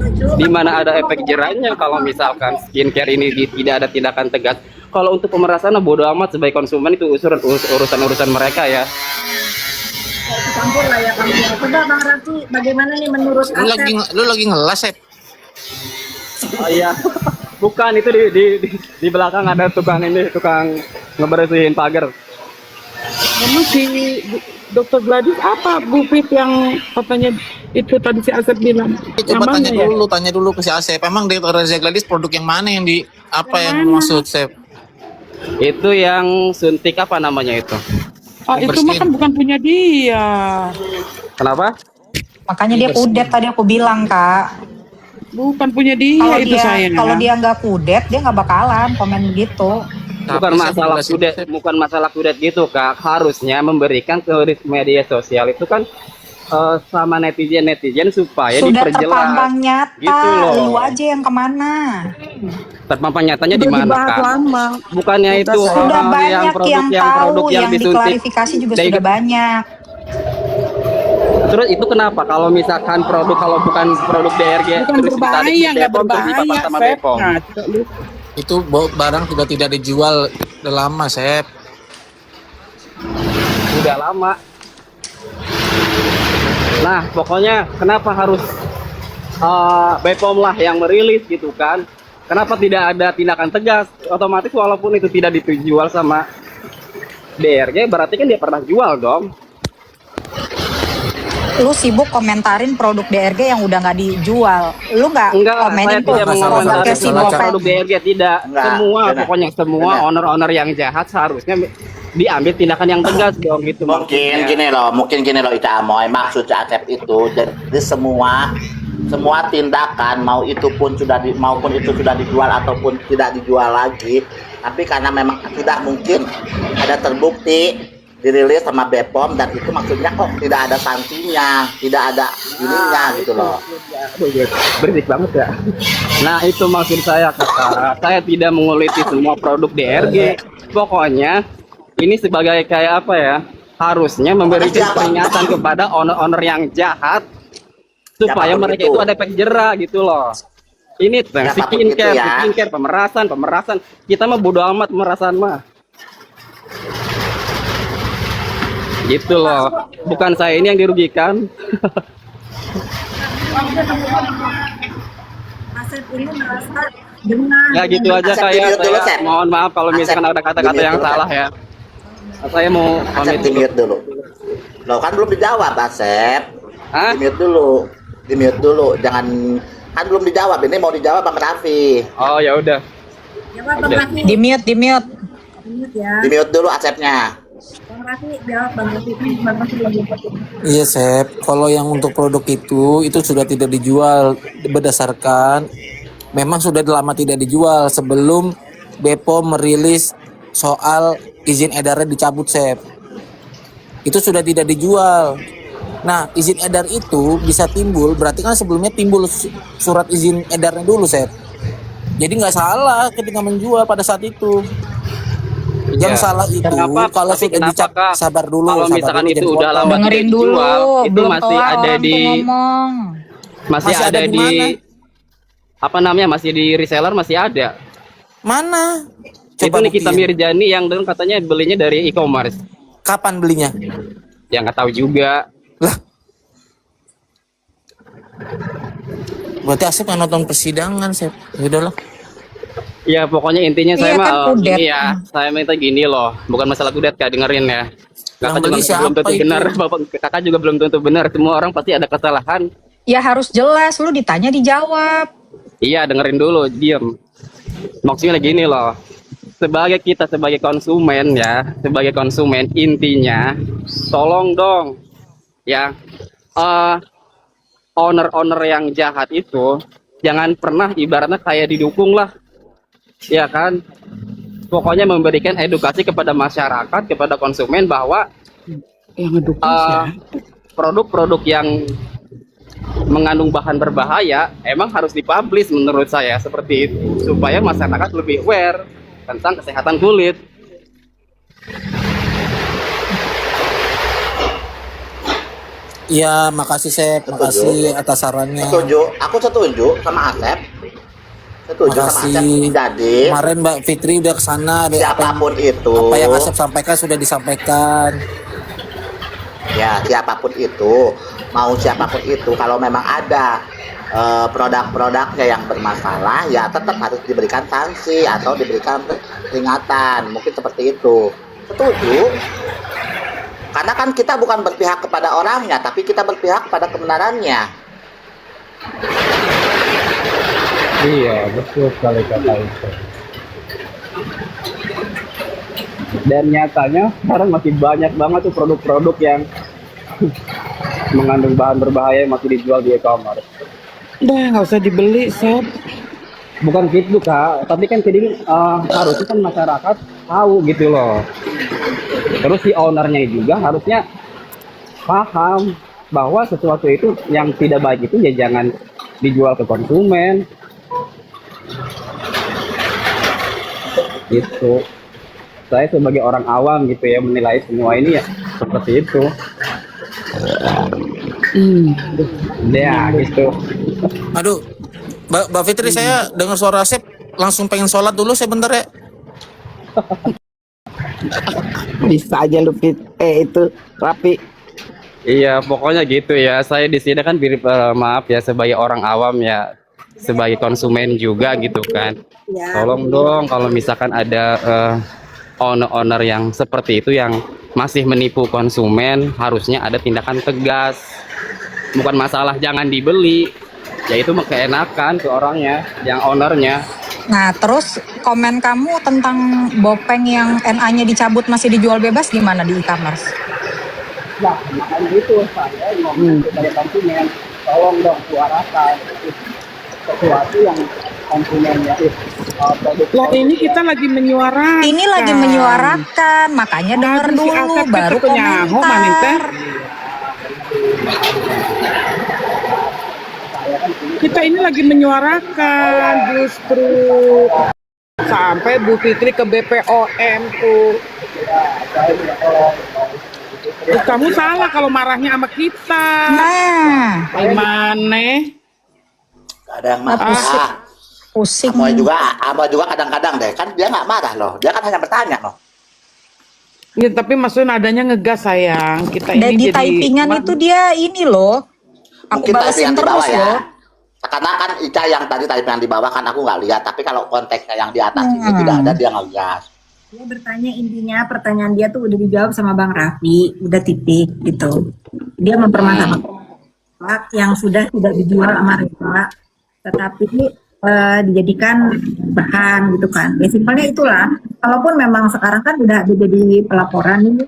Di mana ada efek jerahnya kalau misalkan skincare ini tidak ada tindakan tegas. Kalau untuk pemerasan bodo amat, sebagai konsumen itu urusan mereka ya. campur lah ya kamu. Coba Bang Raffi, bagaimana nih menurut Asep? Lu lagi ngelas, Sep. Oh iya. Bukan, itu di belakang ada tukang ngebersihin pagar. Kamu Dokter Gladys apa Bu Fit yang katanya itu tadi si Asep bilang? Coba Yang mana ya? tanya dulu ke si Asep. Emang Dr. Reza Gladys produk yang mana yang di apa yang Yang mana? maksud Sep? Itu yang suntik apa namanya itu? Ah, itu mah kan bukan punya dia. Kenapa? Makanya dia kudet tadi aku bilang, Kak. Bukan punya dia Kalau itu dia sayang. kalau dia nggak kudet, dia nggak bakalan komen begitu. Bukan masalah kudet, bukan masalah kudet gitu Kak. Harusnya memberikan ke media sosial itu kan sama netizen supaya Sudah diperjelas. terpampang nyata, Gitu loh. lu aja yang kemana? Terpampang nyatanya di mana Kak? lama. Bukannya itu Sudah banyak yang tahu, yang disuntik. diklarifikasi juga Dari- sudah banyak. Terus itu kenapa kalau misalkan kalau bukan produk DRG Bukan terus ditarik di berbahaya, nggak Bepom terus dipapak berbahaya, sama Sep. Bepom? Ngaco lu. Itu barang sudah tidak dijual udah lama, Sep. Udah lama. Nah, pokoknya kenapa harus Bepom lah yang merilis gitu kan? Kenapa tidak ada tindakan tegas? Otomatis walaupun itu tidak dijual sama DRG, berarti kan dia pernah jual dong. Lu sibuk komentarin produk DRG yang udah nggak dijual. Lu nggak Enggak, saya komenin tuh tidak mengomentari produknya si salah Bopen. produk DRG, tidak. Enggak, Semua, benar. pokoknya semua Benar. owner-owner yang jahat seharusnya diambil tindakan yang tegas dong gitu. Mungkin gini loh Ita Amoy, maksud Asep itu jadi semua tindakan mau itu pun maupun itu sudah dijual ataupun tidak dijual lagi, tapi karena memang tidak mungkin ada terbukti dirilis sama Bepom dan itu maksudnya kok tidak ada sanksinya, tidak ada ininya gitu loh. Berisik banget ya. Nah itu maksud saya kakak. Saya tidak menguliti semua produk DRG. Pokoknya ini sebagai kayak apa ya? Harusnya memberikan peringatan kepada owner-owner yang jahat supaya Siapapun mereka itu. itu ada efek jerah gitu loh. Ini Siapapun itu ya. skincare, pemerasan. Kita mah bodo amat pemerasan mah. Gitu loh. Bukan saya ini yang dirugikan. Asep ini merasa dengan Ya gitu aja Asep, kayak di-mute dulu, saya Sep. mohon maaf kalau Asep, misalkan ada kata-kata di-mute yang dulu, salah ya. Saya mau Asep pamit dulu. di-mute dulu. Loh kan belum dijawab Asep. Hah? Di-mute dulu. Jangan kan belum dijawab. Ini mau dijawab Bang Raffi. Oh ya udah. jawab Bang Udah. Raffi. Di mute. Ingat ya. Di-mute dulu Asepnya. Bang Raffi jawab Bang Raffi. Bang Raffi lagi foto. Iya, Sep. Kalau yang untuk produk itu sudah tidak dijual berdasarkan memang sudah lama tidak dijual sebelum Bepom merilis soal izin edarnya dicabut, Sep. Itu sudah tidak dijual. Nah, izin edar itu bisa timbul, berarti kan sebelumnya timbul surat izin edarnya dulu, Sep. Jadi nggak salah ketika menjual pada saat itu. Yang Ya. salah itu Kenapa? kalau Tapi sudah kenapa, dicap, Kak? sabar dulu, Kalau sabar misalkan dulu, itu jangan udah potong. lama Dengerin tidak dulu, dijual, itu belum masih kelar ada orang tuh di ngomong. masih Masih ada ada di di mana? apa namanya? Masih di reseller masih ada. Mana? Itu Nikita buktiin. Mirjani yang dulu katanya belinya dari e-commerce. Kapan belinya? Ya nggak tahu juga. Lah. Berarti Asep nggak nonton persidangan, Sep. Ya udahlah. Ya pokoknya intinya Iya saya kan, mah kudet. ini ya, saya minta gini loh, bukan masalah kudet Kak, dengerin ya. Kakak beli juga siapa belum tentu itu? benar, Bapak Kakak juga belum tentu benar. Semua orang pasti ada kesalahan. Ya harus jelas, lu ditanya dijawab. Iya, dengerin dulu, diem. Maksudnya gini loh. Sebagai konsumen ya, sebagai konsumen intinya tolong dong ya owner-owner yang jahat itu jangan pernah ibaratnya kayak didukung lah. Ya kan? Pokoknya memberikan edukasi kepada masyarakat, kepada konsumen bahwa Yang ngedukung produk-produk yang mengandung bahan berbahaya emang harus dipublish menurut saya seperti itu supaya masyarakat lebih aware tentang kesehatan kulit. Iya, makasih, Sep. Makasih atas sarannya. Aku setuju sama Asep. Setuju sama Asep. Makasih. Jadi Kemarin Mbak Fitri udah kesana. siapapun itu, Apa yang Asep sampaikan sudah disampaikan. ya siapapun itu, mau siapapun itu, kalau memang ada produk-produknya yang bermasalah, ya tetap harus diberikan sanksi atau diberikan peringatan, mungkin seperti itu. Setuju. Karena kan kita bukan berpihak kepada orangnya, tapi kita berpihak kepada kebenarannya. Iya, betul sekali kata itu. Dan nyatanya sekarang masih banyak banget tuh produk-produk yang mengandung bahan berbahaya yang masih dijual di e-commerce. Udah nggak usah dibeli, Sob. Bukan gitu Kak, tapi kan jadi harusnya kan masyarakat tahu gitu loh. Terus si ownernya juga harusnya paham bahwa sesuatu itu yang tidak baik itu ya jangan dijual ke konsumen. Gitu. Saya sebagai orang awam gitu ya menilai semua ini ya seperti itu. Ya gitu. Aduh, Mbak Fitri, saya dengar suara Asep langsung pengen sholat dulu sebentar ya. Bisa aja lu itu Rapi. Iya, pokoknya gitu ya. Saya di sini kan maaf ya sebagai orang awam ya, sebagai konsumen juga gitu kan. Ya. Tolong dong kalau misalkan ada owner-owner yang seperti itu yang masih menipu konsumen, harusnya ada tindakan tegas. Bukan masalah jangan dibeli, ya itu mah keenakan ke orangnya, yang ownernya. Nah, terus komen kamu tentang Bopeng yang NA-nya dicabut masih dijual bebas gimana di e-commerce? Nah, makanya itu saya ngomong kepada konsumen, tolong dong suarakan sesuatu yang konsumennya Lah ini kita lagi menyuarakan. Ini lagi menyuarakan, makanya denger Aduh, si dulu Asep baru teh penyaho, Manin teh. komentar. Kita ini lagi menyuarakan justru sampai Bu Fitri ke BPOM tuh. Kamu salah kalau marahnya sama kita. Nah, Gimana? Gak ada yang marah. pusing. Amo juga kadang-kadang deh, kan dia nggak marah loh, dia kan hanya bertanya loh. Ya, tapi maksudnya nadanya ngegas sayang. Kita Dan ini di jadi typingan itu dia ini loh. Aku Mungkin balesin typingan di terus bawah ya. loh. Karena kan Ica yang tadi typingan di bawah kan aku nggak lihat, tapi kalau konteksnya yang di atas ini tidak ada, dia ngegas. Dia bertanya, intinya pertanyaan dia tuh udah dijawab sama Bang Raffi, udah titik gitu. Dia mempermasalahkan produk yang sudah tidak dijual sama Reva, tetapi dijadikan bahan gitu kan. Ya simpelnya itulah. Kalaupun memang sekarang kan udah ada jadi pelaporan ini,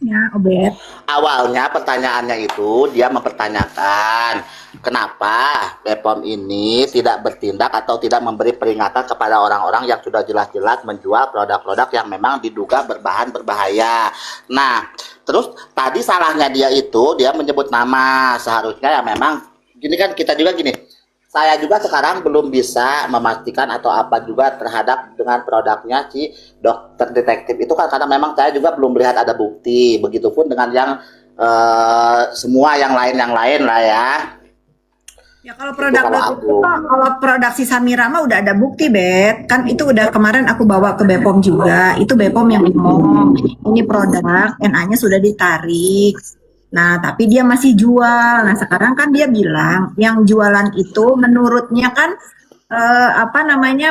ya Obet. Awalnya pertanyaannya itu dia mempertanyakan kenapa BPOM ini tidak bertindak atau tidak memberi peringatan kepada orang-orang yang sudah jelas-jelas menjual produk-produk yang memang diduga berbahan berbahaya. Nah, terus tadi salahnya dia itu dia menyebut nama, seharusnya ya memang gini kan, kita juga gini. Saya juga sekarang belum bisa memastikan atau apa juga terhadap dengan produknya si dokter detektif itu kan, karena memang saya juga belum melihat ada bukti. Begitupun dengan yang semua yang lain lah ya. Ya kalau kalau produk si Samira mah udah ada bukti, Bet. Kan itu udah kemarin aku bawa ke BPOM juga. Itu BPOM yang ngomong ini produk NA-nya sudah ditarik. Nah, tapi dia masih jual. Nah, sekarang kan dia bilang yang jualan itu menurutnya kan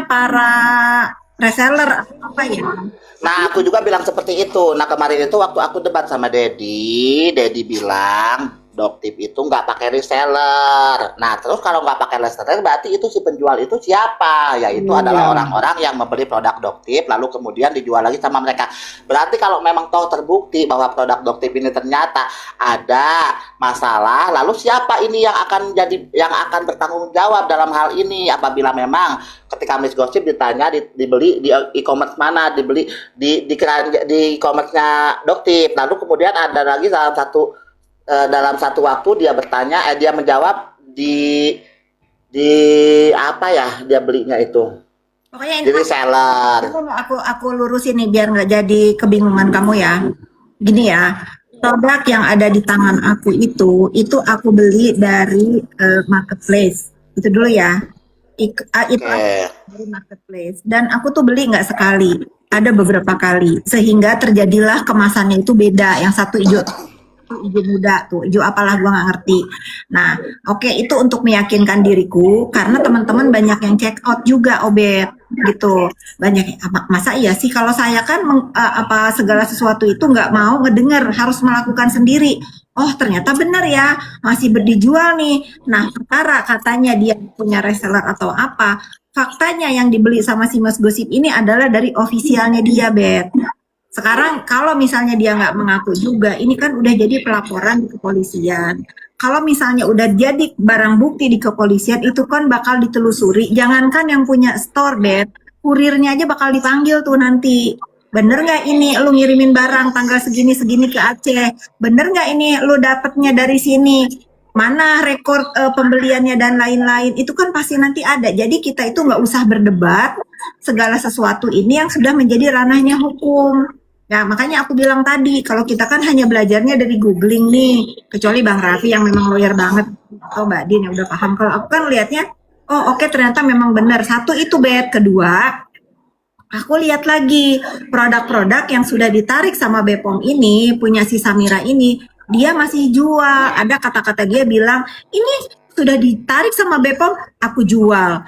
para reseller apa ya? Nah, aku juga bilang seperti itu. Nah, kemarin itu waktu aku debat sama Dedi bilang Doktip itu nggak pakai reseller. Nah, terus kalau nggak pakai reseller berarti itu si penjual itu siapa? Yaitu adalah orang-orang yang membeli produk Doktip lalu kemudian dijual lagi sama mereka. Berarti kalau memang toh terbukti bahwa produk Doktip ini ternyata ada masalah, lalu siapa ini yang akan bertanggung jawab dalam hal ini apabila memang ketika Miss Gossip ditanya dibeli di e-commerce mana, dibeli di e-commerce-nya Doktip. Lalu kemudian ada lagi dalam satu waktu dia dia menjawab di apa ya dia belinya itu. Pokoknya Jadi reseller. Aku lurusin nih biar nggak jadi kebingungan kamu ya. Gini ya, produk yang ada di tangan aku itu aku beli dari marketplace. Itu dulu ya. Itu dari marketplace. Dan aku tuh beli nggak sekali, ada beberapa kali, sehingga terjadilah kemasannya itu beda. Yang satu hijau hijau muda tuh, hijau apalah gua nggak ngerti. Nah, oke itu untuk meyakinkan diriku karena teman-teman banyak yang check out juga Obet gitu. Banyak masa iya sih kalau saya kan apa segala sesuatu itu nggak mau ngedenger, harus melakukan sendiri. Oh ternyata benar ya, masih dijual nih. Nah perkara katanya dia punya reseller atau apa, faktanya yang dibeli sama si Mas Gosip ini adalah dari ofisialnya dia, Bet. Sekarang kalau misalnya dia nggak mengaku juga, ini kan udah jadi pelaporan di kepolisian. Kalau misalnya udah jadi barang bukti di kepolisian, itu kan bakal ditelusuri. Jangankan yang punya store, Bet, kurirnya aja bakal dipanggil tuh nanti. Bener nggak ini lu ngirimin barang tanggal segini-segini ke Aceh? Bener nggak ini lu dapetnya dari sini? Mana rekor pembeliannya dan lain-lain? Itu kan pasti nanti ada. Jadi kita itu nggak usah berdebat segala sesuatu ini yang sudah menjadi ranahnya hukum. Ya, makanya aku bilang tadi, kalau kita kan hanya belajarnya dari googling nih, kecuali Bang Raffi yang memang lawyer banget, atau Mbak Din yang udah paham. Kalau aku kan lihatnya, oh oke, ternyata memang benar. Satu itu Bet, kedua, aku lihat lagi produk-produk yang sudah ditarik sama Bepom ini, punya si Samira ini, dia masih jual. Ada kata-kata dia bilang, ini sudah ditarik sama Bepom, aku jual,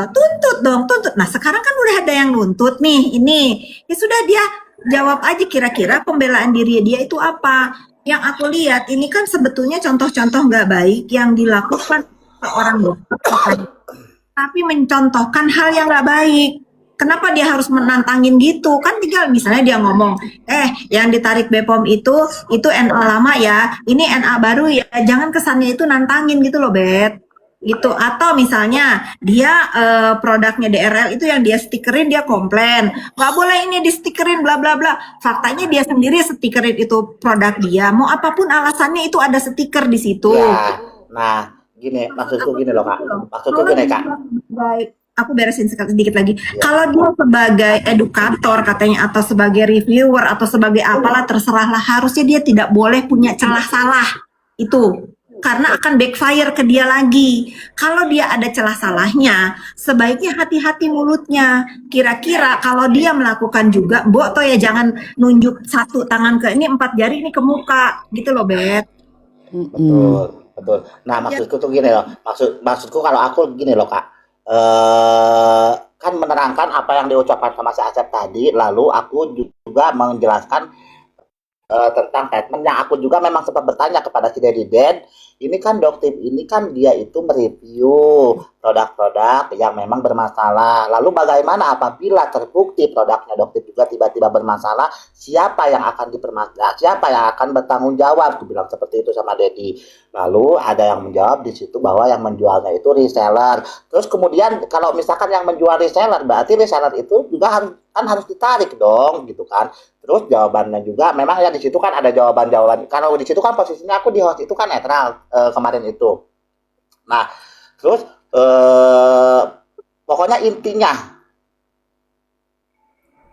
tuntut dong, tuntut. Nah sekarang kan udah ada yang nuntut nih, ini, ya sudah dia jawab aja kira-kira pembelaan diri dia itu apa. Yang aku lihat ini kan sebetulnya contoh-contoh nggak baik yang dilakukan seorang dokter, tapi mencontohkan hal yang nggak baik. Kenapa dia harus menantangin gitu? Kan tinggal misalnya dia ngomong, yang ditarik Bepom itu NA lama ya, ini NA baru ya, jangan kesannya itu nantangin gitu loh, Bet. Gitu. Atau misalnya dia produknya DRL itu yang dia stikerin, dia komplain nggak boleh ini di stikerin bla bla bla. Faktanya dia sendiri stikerin itu produk dia, mau apapun alasannya itu ada stiker di situ Ya, nah gini maksudku gini loh Kak. Maksudku gini Kak. Baik, aku beresin sedikit lagi. Kalau dia sebagai edukator katanya, atau sebagai reviewer, atau sebagai apalah, terserahlah, harusnya dia tidak boleh punya celah salah itu, karena akan backfire ke dia lagi. Kalau dia ada celah salahnya, sebaiknya hati-hati mulutnya. Kira-kira kalau dia melakukan juga, Mbok toh ya jangan nunjuk satu tangan ke ini, 4 jari ini ke muka, gitu loh, Bet. Betul, betul. Nah, maksudku tuh gini loh. Maksudku kalau aku gini loh, Kak. Kan menerangkan apa yang diucapkan sama si Asep tadi, lalu aku juga menjelaskan tentang statement yang aku juga memang sempat bertanya kepada si Dedi Den. Ini kan Doktip ini kan dia itu mereview produk-produk yang memang bermasalah. Lalu bagaimana apabila terbukti produknya Doktip juga tiba-tiba bermasalah, siapa yang akan dipermasalahkan? Siapa yang akan bertanggung jawab? Aku bilang seperti itu sama Dedi. Lalu ada yang menjawab di situ bahwa yang menjualnya itu reseller. Terus kemudian kalau misalkan yang menjual reseller, berarti reseller itu juga harus ditarik dong, gitu kan. Terus jawabannya juga memang ya di situ kan ada jawaban-jawaban. Kalau di situ kan posisinya aku di host itu kan netral kemarin itu. Nah, terus pokoknya intinya,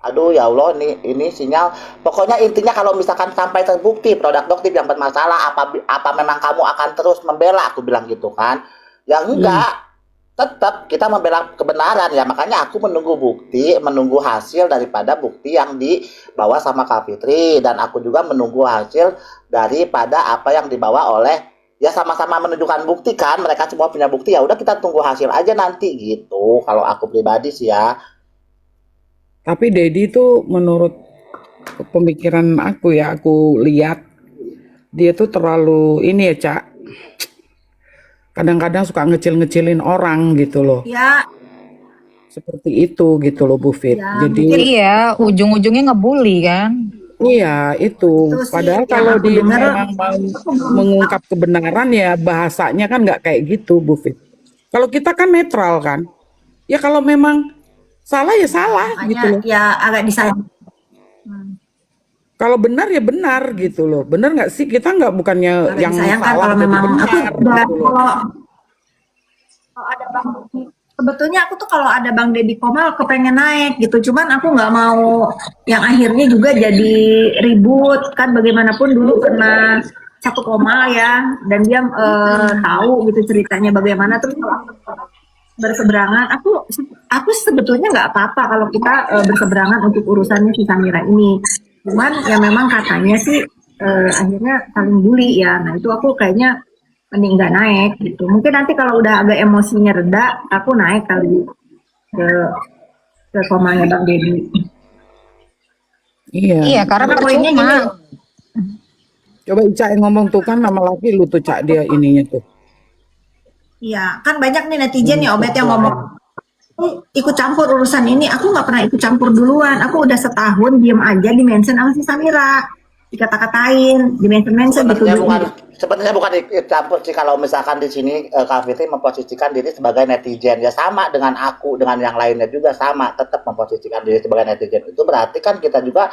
aduh ya Allah, ini sinyal. Pokoknya intinya kalau misalkan sampai terbukti produk Doktip yang bermasalah, apa memang kamu akan terus membela? Aku bilang gitu kan. Ya enggak. Tetap kita membela kebenaran ya, makanya aku menunggu bukti, menunggu hasil daripada bukti yang dibawa sama Kak Fitri, dan aku juga menunggu hasil daripada apa yang dibawa oleh, ya sama-sama menunjukkan bukti kan, mereka semua punya bukti, ya udah kita tunggu hasil aja nanti gitu. Kalau aku pribadi sih ya. Tapi Dedi tuh menurut pemikiran aku ya, aku lihat dia tuh terlalu ini ya, Cak. Kadang-kadang suka ngecil-ngecilin orang gitu loh. Ya, Seperti itu gitu loh Bu Fit. ya Jadi mungkin Iya, ujung-ujungnya ngebully kan. iya itu. itu sih Padahal yang kalau aku dia dengar. memang mau mengungkap kebenaran ya bahasanya kan nggak kayak gitu Bu Fit. Kalau kita kan netral kan. Ya kalau memang salah ya salah gitu Makanya loh. ya agak disayang. Kalau benar ya benar gitu loh. Benar nggak sih? Kita nggak bukannya Agak yang disayangkan salah kalau jadi memang aku benar udah gitu loh. kalau ada Bang Deddy, sebetulnya aku tuh kalau ada Bang Deddy Komal kepengen naik gitu, cuman aku nggak mau yang akhirnya juga jadi ribut kan. Bagaimanapun dulu pernah satu Komal ya, dan dia tahu gitu ceritanya bagaimana. Terus kalau aku berseberangan, aku sebetulnya nggak apa-apa kalau kita berseberangan untuk urusannya si Samira ini. Cuman ya memang katanya sih akhirnya saling bully ya. Nah itu aku kayaknya mending nggak naik gitu. Mungkin nanti kalau udah agak emosinya reda, aku naik kali ke komanya Bang Deddy. Iya. Iya, karena Karena poinnya percuma. gini, Coba Ica yang ngomong tuh kan nama laki lu tuh Cak dia ininya tuh. iya kan banyak nih netizen ya Obet yang ngomong ikut campur urusan ini. Aku nggak pernah ikut campur duluan. Aku udah setahun diem aja di mention sama si Samira, dikata-katain, di mention gitu. Sebenarnya bukan ikut campur sih kalau misalkan di sini Kak Fitri memposisikan diri sebagai netizen, ya sama dengan aku, dengan yang lainnya juga sama, tetap memposisikan diri sebagai netizen. Itu berarti kan kita juga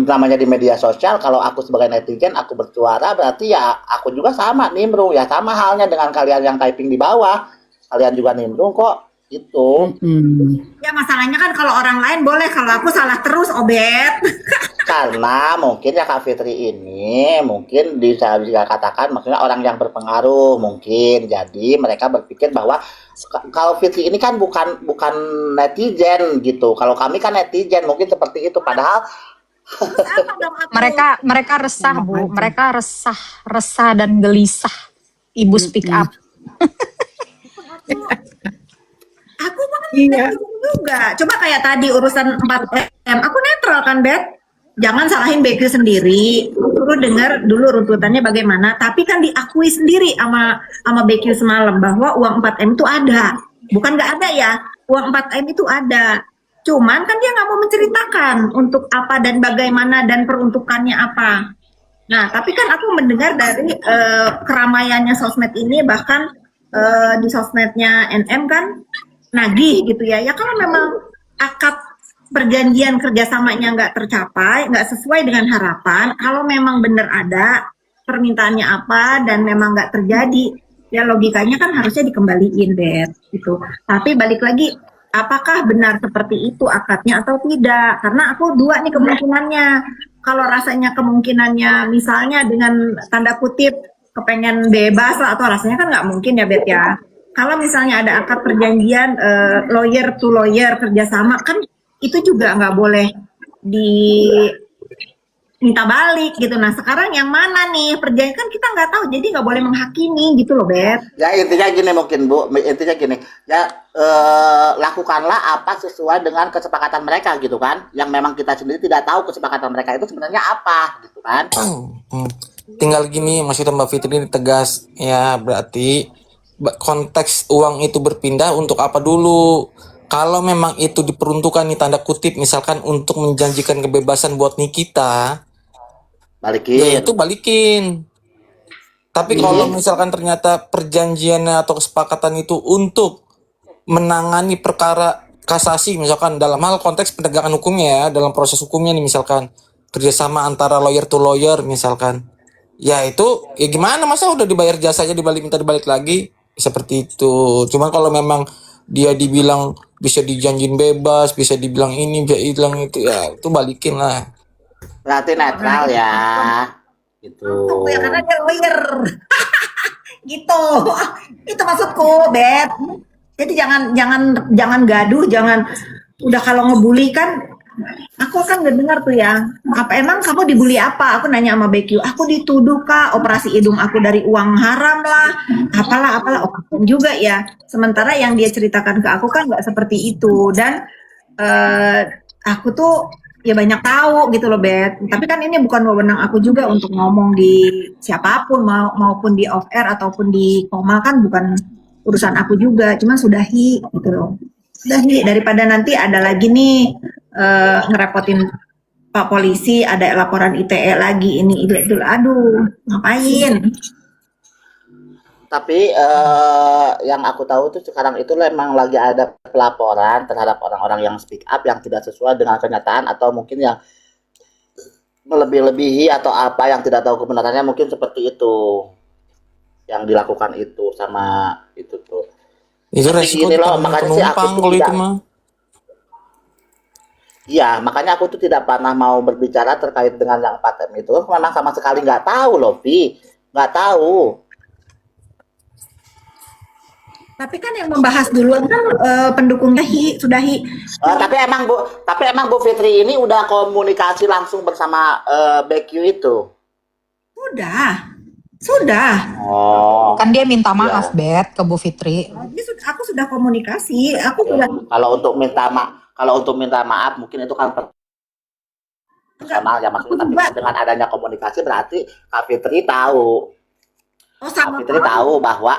namanya di media sosial, kalau aku sebagai netizen aku bersuara, berarti ya aku juga sama nimbrung, ya sama halnya dengan kalian yang typing di bawah, kalian juga nimbrung kok itu. Ya masalahnya kan kalau orang lain boleh, kalau aku salah terus Obet. Karena mungkin ya Kak Fitri ini mungkin bisa katakan maksudnya orang yang berpengaruh mungkin, jadi mereka berpikir bahwa kalau Fitri ini kan bukan netizen gitu, kalau kami kan netizen mungkin seperti itu, padahal Apa dong aku? Mereka resah, Bu. Mereka resah dan gelisah. Ibu speak up. Aku kan Iya. netizen juga. Coba kayak tadi urusan 4M, aku netral kan, Bet. Jangan salahin BQ sendiri. Suruh dengar dulu runtutannya bagaimana. Tapi kan diakui sendiri sama BQ semalam bahwa uang 4M itu ada. Bukan nggak ada ya. Uang 4M itu ada. Cuman kan dia nggak mau menceritakan untuk apa dan bagaimana dan peruntukannya apa. Nah, tapi kan aku mendengar dari keramaiannya sosmed ini, bahkan di sosmednya NM kan nagih gitu ya. Ya kalau memang akad perjanjian kerjasamanya nggak tercapai, nggak sesuai dengan harapan, kalau memang benar ada permintaannya apa dan memang nggak terjadi, ya logikanya kan harusnya dikembaliin, Bet. Gitu. Tapi balik lagi, apakah benar seperti itu akadnya atau tidak? Karena aku dua nih kemungkinannya. Kalau rasanya kemungkinannya misalnya dengan tanda kutip kepengen bebas lah, atau rasanya kan nggak mungkin ya, Bet ya. Kalau misalnya ada akad perjanjian lawyer to lawyer kerjasama, kan itu juga nggak boleh diminta balik gitu. Nah sekarang yang mana nih perjanjian, kan kita nggak tahu, jadi nggak boleh menghakimi gitu loh, Bet. ya intinya gini mungkin Bu, intinya gini, ya lakukanlah apa sesuai dengan kesepakatan mereka gitu kan, yang memang kita sendiri tidak tahu kesepakatan mereka itu sebenarnya apa gitu kan. Tinggal gini, maksudnya Mbak Fitri ini tegas ya, berarti konteks uang itu berpindah untuk apa dulu. Kalau memang itu diperuntukkan nih tanda kutip misalkan untuk menjanjikan kebebasan buat Nikita, ya Balikin. itu balikin. Tapi kalau misalkan ternyata perjanjiannya atau kesepakatan itu untuk menangani perkara kasasi, misalkan dalam hal konteks penegakan hukumnya ya, dalam proses hukumnya nih misalkan kerjasama antara lawyer to lawyer misalkan, ya itu ya gimana, masa udah dibayar jasanya minta dibalik lagi, seperti itu. Cuman kalau memang dia dibilang bisa dijanjin bebas, bisa dibilang ini, bisa dibilang itu, ya itu balikin lah. Berarti netral ya gitu. Maksudku ya karena dia lawyer. Gitu. Itu maksudku, Bet. Jadi jangan gaduh, jangan udah kalau ngebully kan. Aku kan ngedengar tuh ya, apa emang kamu dibully apa? Aku nanya sama BQ, aku dituduh kak operasi hidung aku dari uang haram lah, apalah, oh juga ya. Sementara yang dia ceritakan ke aku kan nggak seperti itu, dan aku tuh ya banyak tahu gitu loh, Bet. Tapi kan ini bukan wewenang aku juga untuk ngomong di siapapun, maupun di off air ataupun di Komal, kan bukan urusan aku juga, cuman sudahi gitu loh. Sudahi, daripada nanti ada lagi nih ngerepotin Pak Polisi, ada laporan ITE lagi, ini itu, aduh ngapain. Tapi yang aku tahu tuh sekarang itu memang lagi ada pelaporan terhadap orang-orang yang speak up yang tidak sesuai dengan kenyataan, atau mungkin yang melebih-lebihi atau apa yang tidak tahu kebenarannya, mungkin seperti itu yang dilakukan itu sama itu tuh. Itu Tapi resiko gini loh, ditanggung makanya sih aku penumpang tuh kalau itu tidak, mah. iya makanya aku tuh tidak pernah mau berbicara terkait dengan yang 4M itu, memang sama sekali nggak tahu loh, Vi, nggak tahu. Tapi kan yang membahas duluan kan pendukungnya Sudahi. Tapi emang Bu Fitri ini udah komunikasi langsung bersama BQ itu. Sudah. Oh, Kan dia minta iya. maaf, Bet, ke Bu Fitri. Aku sudah komunikasi. Aku sudah Kalau untuk minta maaf mungkin itu kan personal ya, maksudnya, tapi dengan adanya komunikasi berarti Kak Fitri tahu. Oh, Kak sama Fitri tahu bahwa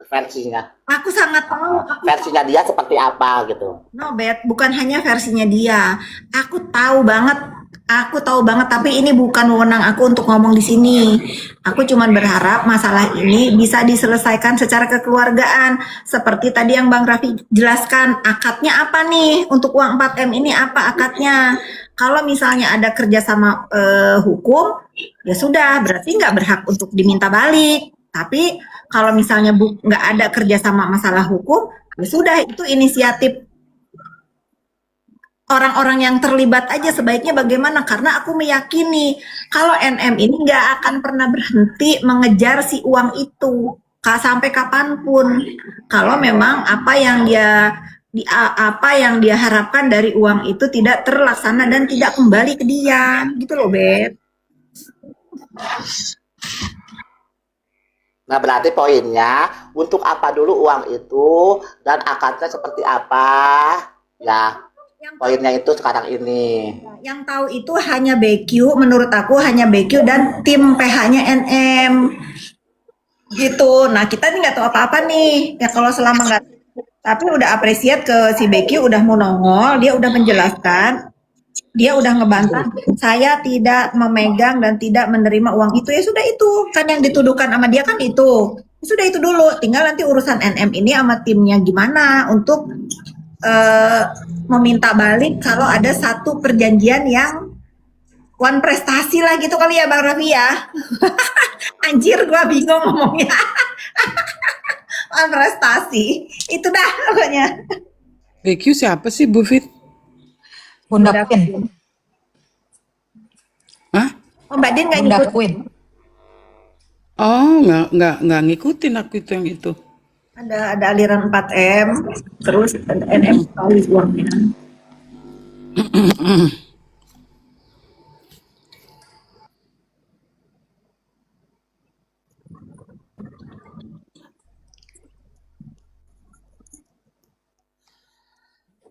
versinya Aku sangat tahu. versinya dia seperti apa gitu. No, Bet, bukan hanya versinya dia. Aku tahu banget. Tapi ini bukan wewenang aku untuk ngomong di sini. Aku cuman berharap masalah ini bisa diselesaikan secara kekeluargaan. Seperti tadi yang Bang Raffi jelaskan, akadnya apa nih? Untuk uang 4M ini apa akadnya? Kalau misalnya ada kerjasama hukum, ya sudah, berarti nggak berhak untuk diminta balik. Tapi kalau misalnya nggak ada kerjasama masalah hukum, ya sudah, itu inisiatif orang-orang yang terlibat aja. Sebaiknya bagaimana, karena aku meyakini kalau NM ini nggak akan pernah berhenti mengejar si uang itu sampai kapanpun, kalau memang apa yang dia harapkan dari uang itu tidak terlaksana dan tidak kembali ke dia, gitu loh, Bet. Nah, berarti poinnya untuk apa dulu uang itu dan akadnya seperti apa ya. Poinnya itu sekarang ini. Yang tahu itu hanya BQ, menurut aku hanya BQ dan tim PH-nya NM. Gitu. Nah, kita nih nggak tahu apa-apa nih. Ya kalau selama nggak, tapi udah apresiat ke si BQ, udah mau nongol, dia udah menjelaskan, dia udah ngebantah, saya tidak memegang dan tidak menerima uang itu. Ya sudah, itu kan yang dituduhkan sama dia kan itu. Ya sudah, itu dulu. Tinggal nanti urusan NM ini sama timnya gimana untuk meminta balik kalau ada satu perjanjian yang one prestasi lah gitu kali ya, Bang Raffi ya. Anjir, gua bingung ngomongnya. One prestasi. Itu dah pokoknya. BQ siapa sih, Bu Fit? Bunda Queen. Hah? Oh, Mbak Din nggak Bunda ngikut. Queen. Oh, nggak ngikutin aku itu yang itu. Ada aliran 4M, terus ada NM kali uangnya.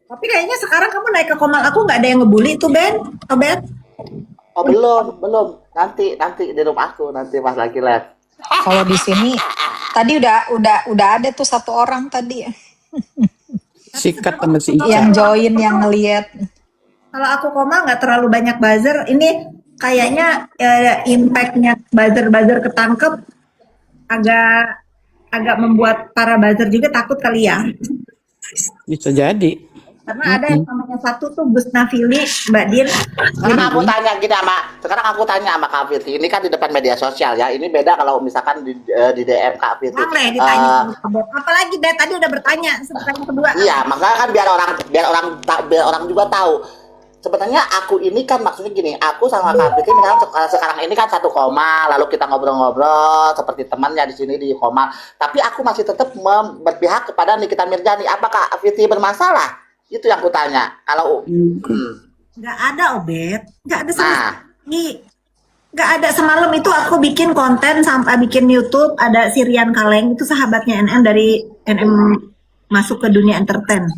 Tapi kayaknya sekarang kamu naik ke Komal aku nggak ada yang ngebully tuh, Ben. Oh, Ben. Oh, belum. Nanti di rumah aku nanti pas lagi live. Kalau di sini tadi udah ada tuh satu orang tadi Sikat sama si Ica. yang join, yang ngeliat. Kalau aku Komal nggak terlalu banyak buzzer. Ini kayaknya impact-nya buzzer ketangkep agak membuat para buzzer juga takut kali ya. Bisa jadi. Karena ada yang namanya satu tuh Gus Nafili, Mbak Din. Sekarang aku tanya sama Kak Fitri. Ini kan di depan media sosial ya. Ini beda kalau misalkan di DM Kak Fitri. Boleh ditanya. Apalagi dari tadi udah bertanya pertanyaan kedua. Iya, makanya kan biar orang juga tahu. Sebenarnya aku ini kan maksudnya gini, aku sama Kak Fitri misalkan sekarang ini kan satu koma, lalu kita ngobrol-ngobrol seperti temannya di sini di koma. Tapi aku masih tetap berpihak kepada Nikita Mirzani. Apakah Kak Fitri bermasalah? Itu yang aku tanya. Kalau Nggak ada, Obet. Nggak ada sama sekali. Nggak ada. Semalam itu aku bikin konten sampai bikin YouTube. Ada si Rian Kaleng, itu sahabatnya NM, dari NM masuk ke dunia entertain.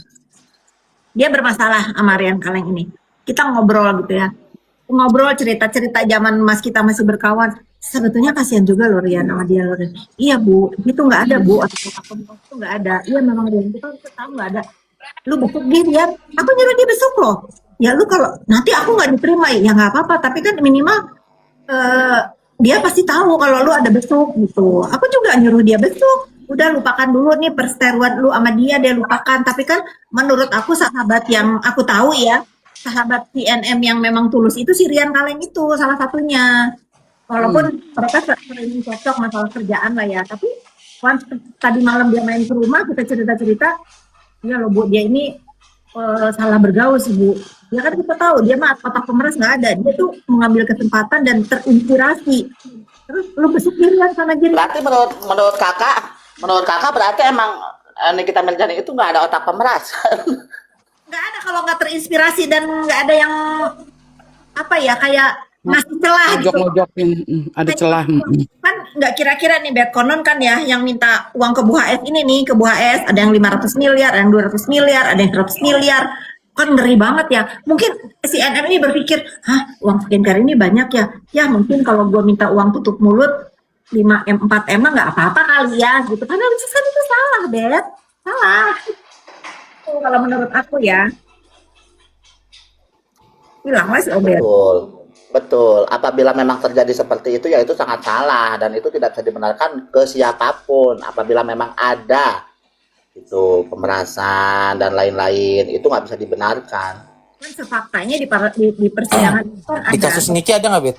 Dia bermasalah sama Rian Kaleng ini. Kita ngobrol gitu ya. Ngobrol cerita-cerita zaman mas kita masih berkawan. Sebetulnya kasihan juga loh Rian sama dia. Iya, Bu. Itu nggak ada, Bu. Itu nggak ada. Iya, memang Rian. Kita tahu nggak ada. Lu besuk dia, aku nyuruh dia besuk loh. Ya lu kalau nanti aku nggak diterima ya nggak apa-apa, tapi kan minimal dia pasti tahu kalau lu ada besuk gitu. Aku juga nyuruh dia besuk. Udah, lupakan dulu nih perseteruan lu sama dia lupakan. Tapi kan menurut aku sahabat yang aku tahu ya, sahabat CNM yang memang tulus itu si Rian Kaleng itu salah satunya. Walaupun mereka sering cocok masalah kerjaan lah ya, tapi once tadi malam dia main ke rumah, kita cerita-cerita. Iya loh, Bu, dia ini salah bergaul sih, Bu. Ya kan kita tahu, dia mah otak pemeras nggak ada. Dia tuh mengambil kesempatan dan terinspirasi. Terus lu besuk dirian sama dia. berarti menurut kakak berarti emang Nikita Mirzani itu nggak ada otak pemeras. Nggak ada kalau nggak terinspirasi dan nggak ada yang apa ya, kayak ngasih celah gitu. ngojok-ngojokin, ada celah. Kan nggak kira-kira nih Bet, konon kan ya yang minta uang ke Bu HS ini nih, ke Bu HS ada yang 500 miliar, ada yang 200 miliar, ada yang 100 miliar. Kan ngeri banget ya. Mungkin si NM ini berpikir, hah uang skincare ini banyak ya. Ya mungkin kalau gue minta uang tutup mulut 5M, 4M mah nggak apa-apa kali ya gitu. Karena kan itu salah, Bet. Salah. Itu kalau menurut aku ya. Bilanglah si Obet. Betul, betul. Apabila memang terjadi seperti itu, ya itu sangat salah dan itu tidak bisa dibenarkan ke siapapun. Apabila memang ada itu pemerasan dan lain-lain, itu nggak bisa dibenarkan. Kan sefaktanya di persidangan itu kan Di ada. kasus Niki ada nggak, Bet?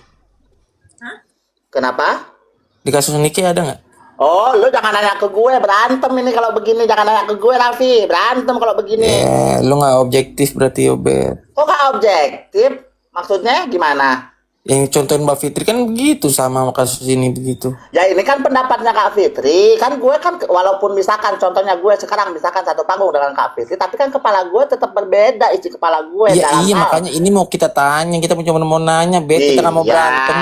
Kenapa? Di kasus Niki ada nggak? Oh, lu jangan nanya ke gue, berantem ini kalau begini. Jangan nanya ke gue, Raffi. Berantem kalau begini. Lu nggak objektif berarti, Bet. Kok nggak objektif? Maksudnya gimana? Yang contohin Mbak Fitri kan begitu sama kasus ini begitu. Ya ini kan pendapatnya Kak Fitri. Kan gue kan walaupun misalkan contohnya gue sekarang misalkan satu panggung dengan Kak Fitri, tapi kan kepala gue tetap berbeda isi kepala gue. Iya, dalam iya hal- makanya ini mau kita tanya, kita cuma mau nanya, Bet, kita nggak mau Iya. berantem.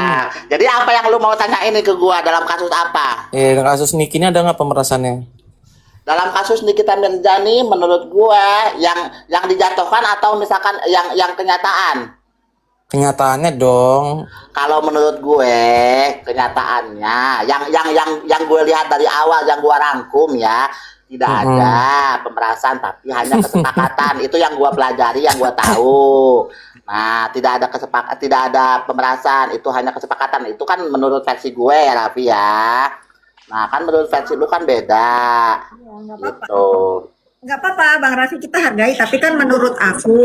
Jadi apa yang lu mau tanya ini ke gue dalam kasus apa? Kasus Niki ini ada nggak pemerasannya? Dalam kasus Nikita Mirzani menurut gue yang dijatuhkan atau misalkan yang kenyataan? Kenyataannya dong. Kalau menurut gue kenyataannya yang gue lihat dari awal yang gue rangkum ya tidak ada pemerasan tapi hanya kesepakatan. Itu yang gue pelajari, yang gue tahu. Nah, tidak ada pemerasan, itu hanya kesepakatan. Itu kan menurut versi gue ya, Raffi ya. Nah, kan menurut versi lu kan beda. Gitu. Nggak apa-apa Bang Raffi, kita hargai, tapi kan menurut aku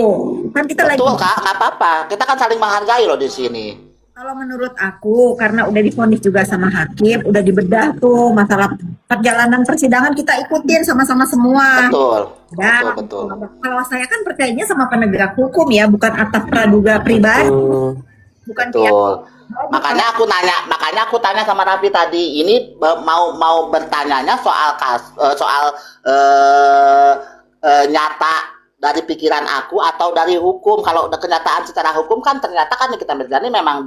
kan kita Betul lagi, Kak, nggak apa-apa. Kita kan saling menghargai loh di sini. kalau menurut aku karena udah divonis juga sama hakim, udah dibedah tuh masalah perjalanan persidangan, kita ikutin sama-sama semua. Betul. Dan Betul. kalau saya kan percayanya sama penegak hukum ya, bukan atas praduga pribadi, bukan pihak. Betul. Makanya aku tanya sama Raffi tadi, ini mau bertanyanya soal nyata dari pikiran aku atau dari hukum. Kalau kenyataan secara hukum kan ternyata kan Nikita Mirzani memang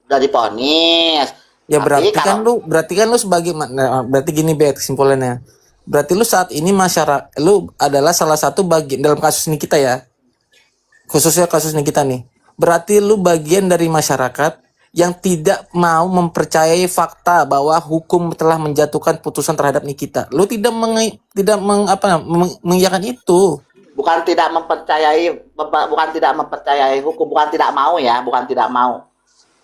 dari vonis. Ya Tapi berarti kan lu sebagai berarti gini, Bet, kesimpulannya. Berarti lu saat ini masyarakat lu adalah salah satu bagian dalam kasus Nikita ya. Khususnya kasus Nikita nih. Berarti lu bagian dari masyarakat yang tidak mau mempercayai fakta bahwa hukum telah menjatuhkan putusan terhadap Nikita. Lu tidak mengiyakan itu. bukan tidak mempercayai hukum, bukan tidak mau ya, bukan tidak mau.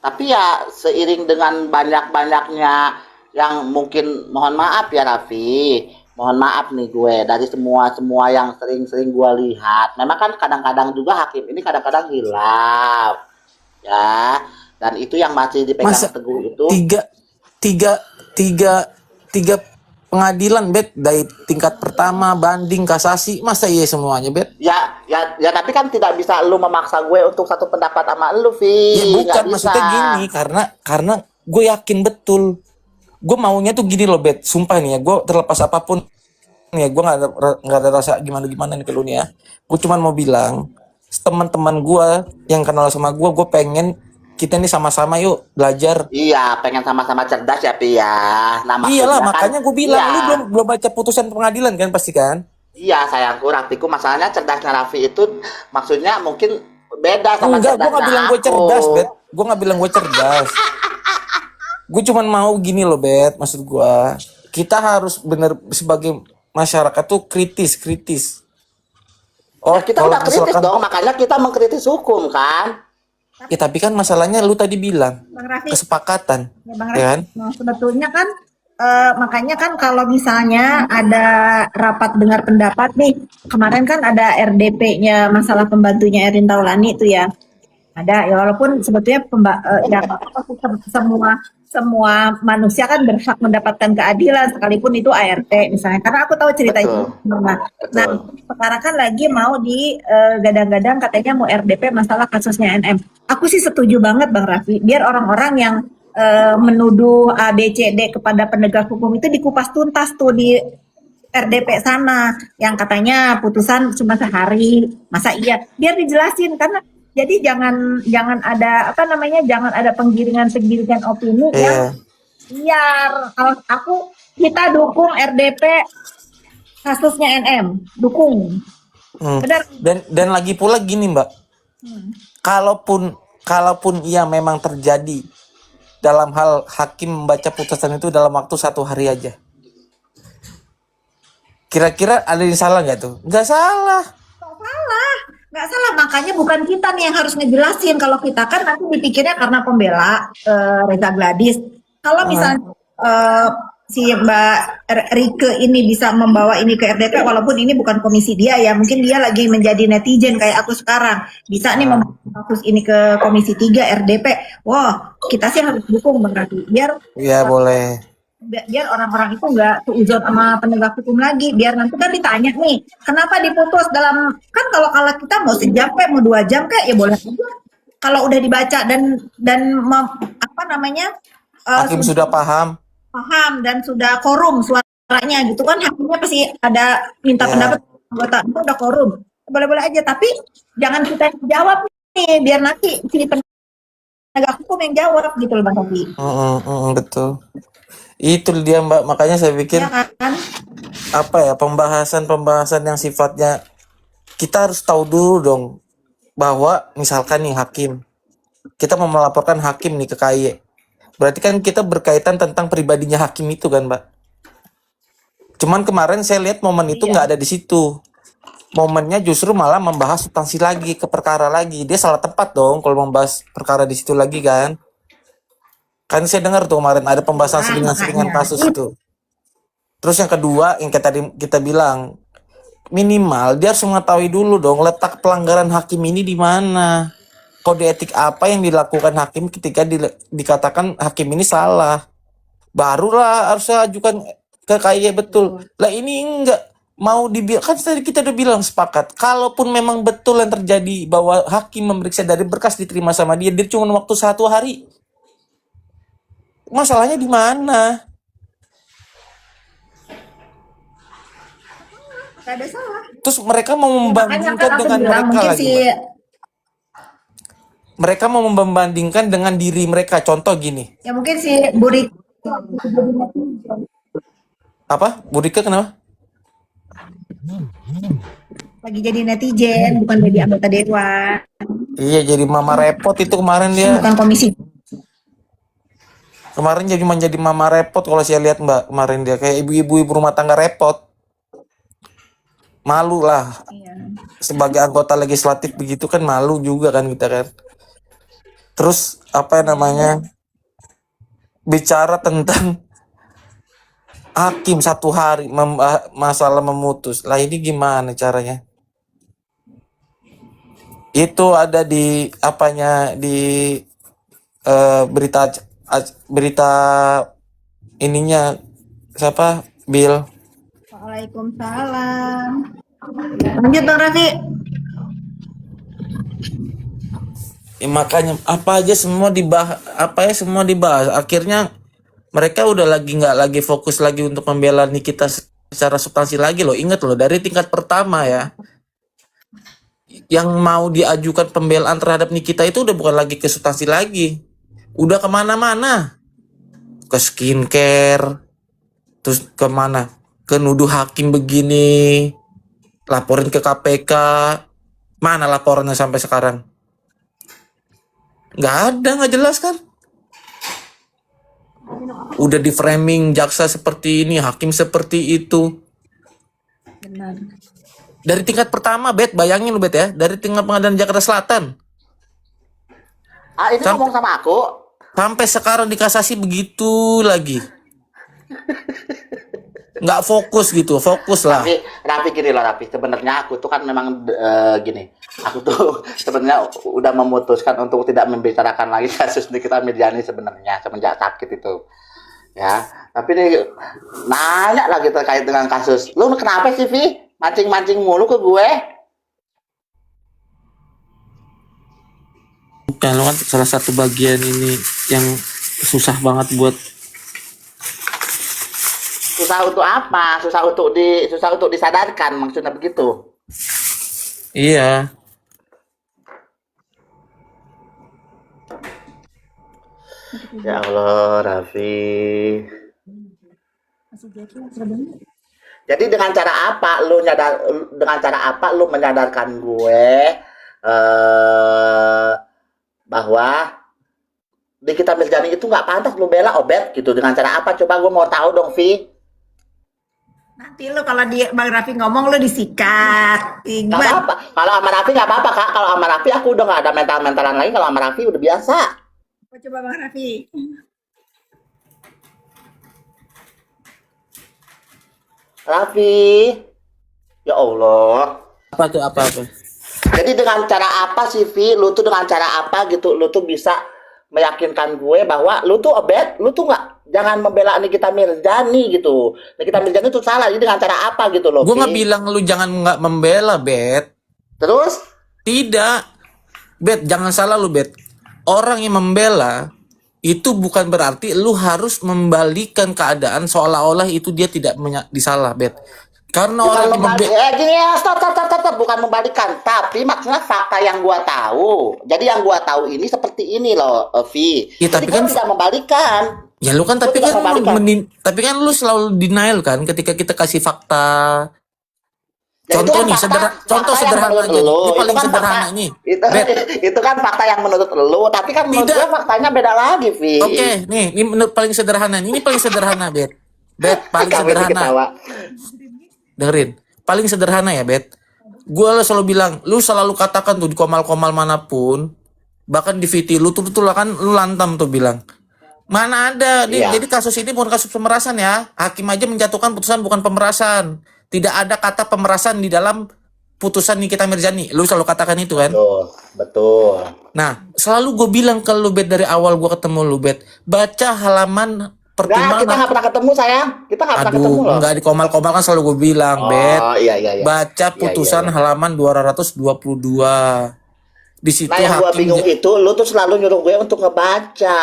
Tapi ya seiring dengan banyak-banyaknya yang mungkin, mohon maaf ya Raffi, mohon maaf nih gue dari semua yang sering gue lihat, memang kan kadang-kadang juga hakim ini kadang-kadang hilaf ya, dan itu yang masih dipegang teguh itu tiga pengadilan, Bet, dari tingkat pertama, banding, kasasi, masa iya semuanya, Bet? ya tapi kan tidak bisa lu memaksa gue untuk satu pendapat sama lu, Vi. Ya bukan, Nggak bisa. maksudnya gini, karena gue yakin betul, gue maunya tuh gini loh, Bet, sumpah nih ya, gue terlepas apapun nih ya, gue nggak ada rasa gimana nih ke lu nih ya, gue cuman mau bilang, teman-teman gue yang kenal sama gue pengen kita nih sama-sama yuk belajar. Iya, pengen sama-sama cerdas ya, Pi ya. Nah, Iyalah, maksudnya makanya gue bilang, iya. lu belum baca putusan pengadilan kan pasti kan? Iya, sayangku, Raffiku, masalahnya cerdasnya Raffi itu maksudnya mungkin beda sama Enggak, gue cerdasnya nggak bilang gue aku. cerdas, Bet. Gue nggak bilang gue cerdas. Gue cuman mau gini loh, Bet. Maksud gue, kita harus bener sebagai masyarakat tuh kritis. Oh, kita kalau udah kritis misalkan- dong, makanya kita mengkritis hukum kan. Ya tapi kan masalahnya lu tadi bilang Bang Raffi, kesepakatan, ya Bang ya kan? Raffi, nah, sebetulnya kan makanya kan kalau misalnya ada rapat dengar pendapat nih, kemarin kan ada RDP-nya masalah pembantunya Erin Taulani itu ya. Ada ya, walaupun sebetulnya semua manusia kan berhak mendapatkan keadilan sekalipun itu ART misalnya, karena aku tahu cerita itu. Nah, sekarang kan lagi mau di gadang-gadang katanya mau RDP masalah kasusnya NM. Aku sih setuju banget Bang Raffi, biar orang-orang yang menuduh A, B, C, D kepada penegak hukum itu dikupas tuntas tuh di RDP sana, yang katanya putusan cuma sehari, masa iya? Biar dijelasin, karena Jadi jangan ada apa namanya, jangan ada penggiringan-penggiringan opini yang biar kalau kita dukung RDP kasusnya NM, dukung. Benar. Dan lagi pula gini Mbak, kalaupun ia memang terjadi dalam hal hakim membaca putusan itu dalam waktu 1 hari aja, kira-kira ada yang salah nggak tuh? Nggak salah. Nggak salah, makanya bukan kita nih yang harus ngejelasin. Kalau kita kan nanti dipikirnya karena pembela Reza Gladys. Kalau misalnya si Mbak Rike ini bisa membawa ini ke RDP, walaupun ini bukan komisi dia ya, mungkin dia lagi menjadi netizen kayak aku sekarang, bisa nih membawa kasus ini ke komisi 3 RDP. Wah, kita sih harus dukung Bang Raffi, biar Ya boleh. orang-orang itu nggak seuzon sama penegak hukum lagi. Biar nanti kan ditanya nih, kenapa diputus dalam, kan kalau kita mau sejam kayak mau 2 jam kayak ya boleh aja. Kalau udah dibaca apa namanya, Hakim sudah paham. dan sudah korum suaranya gitu kan, hakimnya pasti ada minta pendapat anggota, itu udah korum, boleh-boleh aja. Tapi jangan kita yang jawab nih, biar nanti si penegak hukum yang jawab gitu loh Bang Robi. Betul. Itu dia Mbak, makanya saya pikir Ya kan? apa ya, pembahasan yang sifatnya kita harus tahu dulu dong, bahwa misalkan nih hakim, kita mau melaporkan hakim nih ke KY, berarti kan kita berkaitan tentang pribadinya hakim itu kan Mbak. Cuman kemarin saya lihat momen itu nggak ada di situ. Momennya justru malah membahas substansi lagi, ke perkara lagi. Dia salah tempat dong kalau membahas perkara di situ lagi kan. Kan saya dengar tuh kemarin ada pembahasan selingan-selingan kasus itu. Terus yang kedua, yang kayak tadi kita bilang, minimal dia harus mengetahui dulu dong letak pelanggaran hakim ini di mana. Kode etik apa yang dilakukan hakim ketika dikatakan hakim ini salah. Barulah harusnya ajukan ke KY betul. Lah ini enggak mau dibilang, kan tadi kita udah bilang sepakat. Kalaupun memang betul yang terjadi bahwa hakim memeriksa dari berkas diterima sama dia cuma waktu 1 hari. Masalahnya di mana? Gak ada salah. Terus mereka mau membandingkan dengan mereka lagi. Mereka mau membandingkan dengan diri mereka. Contoh gini. Ya mungkin si Burik. Apa? Burika kenapa? Lagi jadi netizen, bukan jadi anggota dewan. Iya, jadi mama repot itu kemarin dia. Bukan komisi. Kemarin jadi menjadi mama repot kalau saya lihat Mbak. Kemarin dia kayak ibu-ibu rumah tangga repot. Malu lah. Iya. Sebagai anggota legislatif begitu kan malu juga kan kita kan. Terus apa namanya? Bicara tentang hakim 1 hari masalah memutus. Lah ini gimana caranya? Itu ada di apanya di berita ininya siapa? Bill. Waalaikumsalam. Lanjut Bang Raffi. Ya, makanya apa aja semua dibahas. Akhirnya mereka udah nggak lagi fokus lagi untuk membela Nikita secara substansi lagi loh. Ingat loh, dari tingkat pertama ya, yang mau diajukan pembelaan terhadap Nikita itu udah bukan lagi ke substansi lagi, udah kemana-mana, ke skincare, terus kemana, ke nuduh hakim begini, laporin ke KPK, mana laporannya sampai sekarang? Nggak ada, nggak jelas kan? Udah di framing jaksa seperti ini, hakim seperti itu. Benar. Dari tingkat pertama, Bet, bayangin lu Bet ya, dari tingkat pengadilan Jakarta Selatan. Itu ngomong sama aku. Sampai sekarang di kasasi begitu lagi. Nggak fokus gitu, fokus lah. Tapi gini loh Raffi, sebenarnya aku tuh kan memang gini. Aku tuh sebenarnya udah memutuskan untuk tidak membicarakan lagi kasus Nikita Mirzani sebenarnya semenjak sakit itu. Ya, tapi ini nanya lagi terkait dengan kasus. Lu kenapa sih, Vi? Mancing-mancing mulu ke gue? Bukan, lo kan salah satu bagian ini yang susah banget buat. Susah untuk apa? Susah untuk disadarkan, maksudnya begitu. Iya. Ya Allah, Raffi. Jadi dengan cara apa lu menyadarkan gue bahwa Nikita Mirzani itu nggak pantas lu bela Obet gitu, dengan cara apa? Coba gue mau tahu dong, Vi. Nanti lu kalau Bang Raffi ngomong lu disikat. Gak apa-apa. Kalau sama Raffi nggak apa-apa, Kak. Kalau sama Raffi aku udah nggak ada mental-mentalan lagi. Kalau sama Raffi udah biasa. Coba Bang Raffi. Raffi. Ya Allah. Apa tuh apa? Jadi dengan cara apa sih, Vi? Lu tuh dengan cara apa gitu? Lu tuh bisa meyakinkan gue bahwa lu tuh Obet, lu tuh jangan membela Nikita Mirzani gitu. Nikita Mirzani itu salah. Jadi dengan cara apa gitu loh? Gue nggak bilang lu jangan nggak membela, Bet. Terus? Tidak, Bet, jangan salah lu, Bet. Orang yang membela itu bukan berarti lu harus membalikan keadaan seolah-olah itu dia tidak disalah, Bet. Karena Bukan orang yang membela, gini ya, stop, bukan membalikan, tapi maksudnya fakta yang gua tahu. Jadi yang gua tahu ini seperti ini loh, Vi. Ya, Jadi tapi kan tidak membalikan. ya lu kan Lu tapi tidak kan membalikan. tapi kan lu selalu denial kan ketika kita kasih fakta. Ya, itu Contoh kan nih, contoh fakta yang sederhana menurut aja nih. lu. Ini Itu paling kan sederhana fakta, ini. itu, Bet, itu kan fakta yang menurut lu, tapi kan menurut Tidak. gua faktanya beda lagi, Vi. oke, nih, ini menurut paling sederhana. Ini paling sederhana, Bet. Bet, paling Kami sederhana. ketawa. Dengerin. Paling sederhana ya, Bet. Gue selalu bilang, lu selalu katakan tuh di komal-komal manapun, bahkan di VT lu tuh kan lu lantam tuh bilang. Mana ada, Iya. jadi kasus ini bukan kasus pemerasan ya. Hakim aja menjatuhkan putusan bukan pemerasan. Tidak ada kata pemerasan di dalam putusan Nikita Mirzani. Lu selalu katakan itu kan. Betul. Nah, selalu gue bilang ke lu, Bet, dari awal gue ketemu lu, Bet. Baca halaman Enggak, pertimbangan. kita nggak pernah ketemu, sayang. Kita nggak pernah ketemu Aduh, loh. enggak di komal-komal kan selalu gue bilang, Bet. Oh, iya. Baca Iya, putusan iya. halaman 222. Di situ Nah, yang gua hakim bingung itu, lu tuh selalu nyuruh gue untuk ngebaca.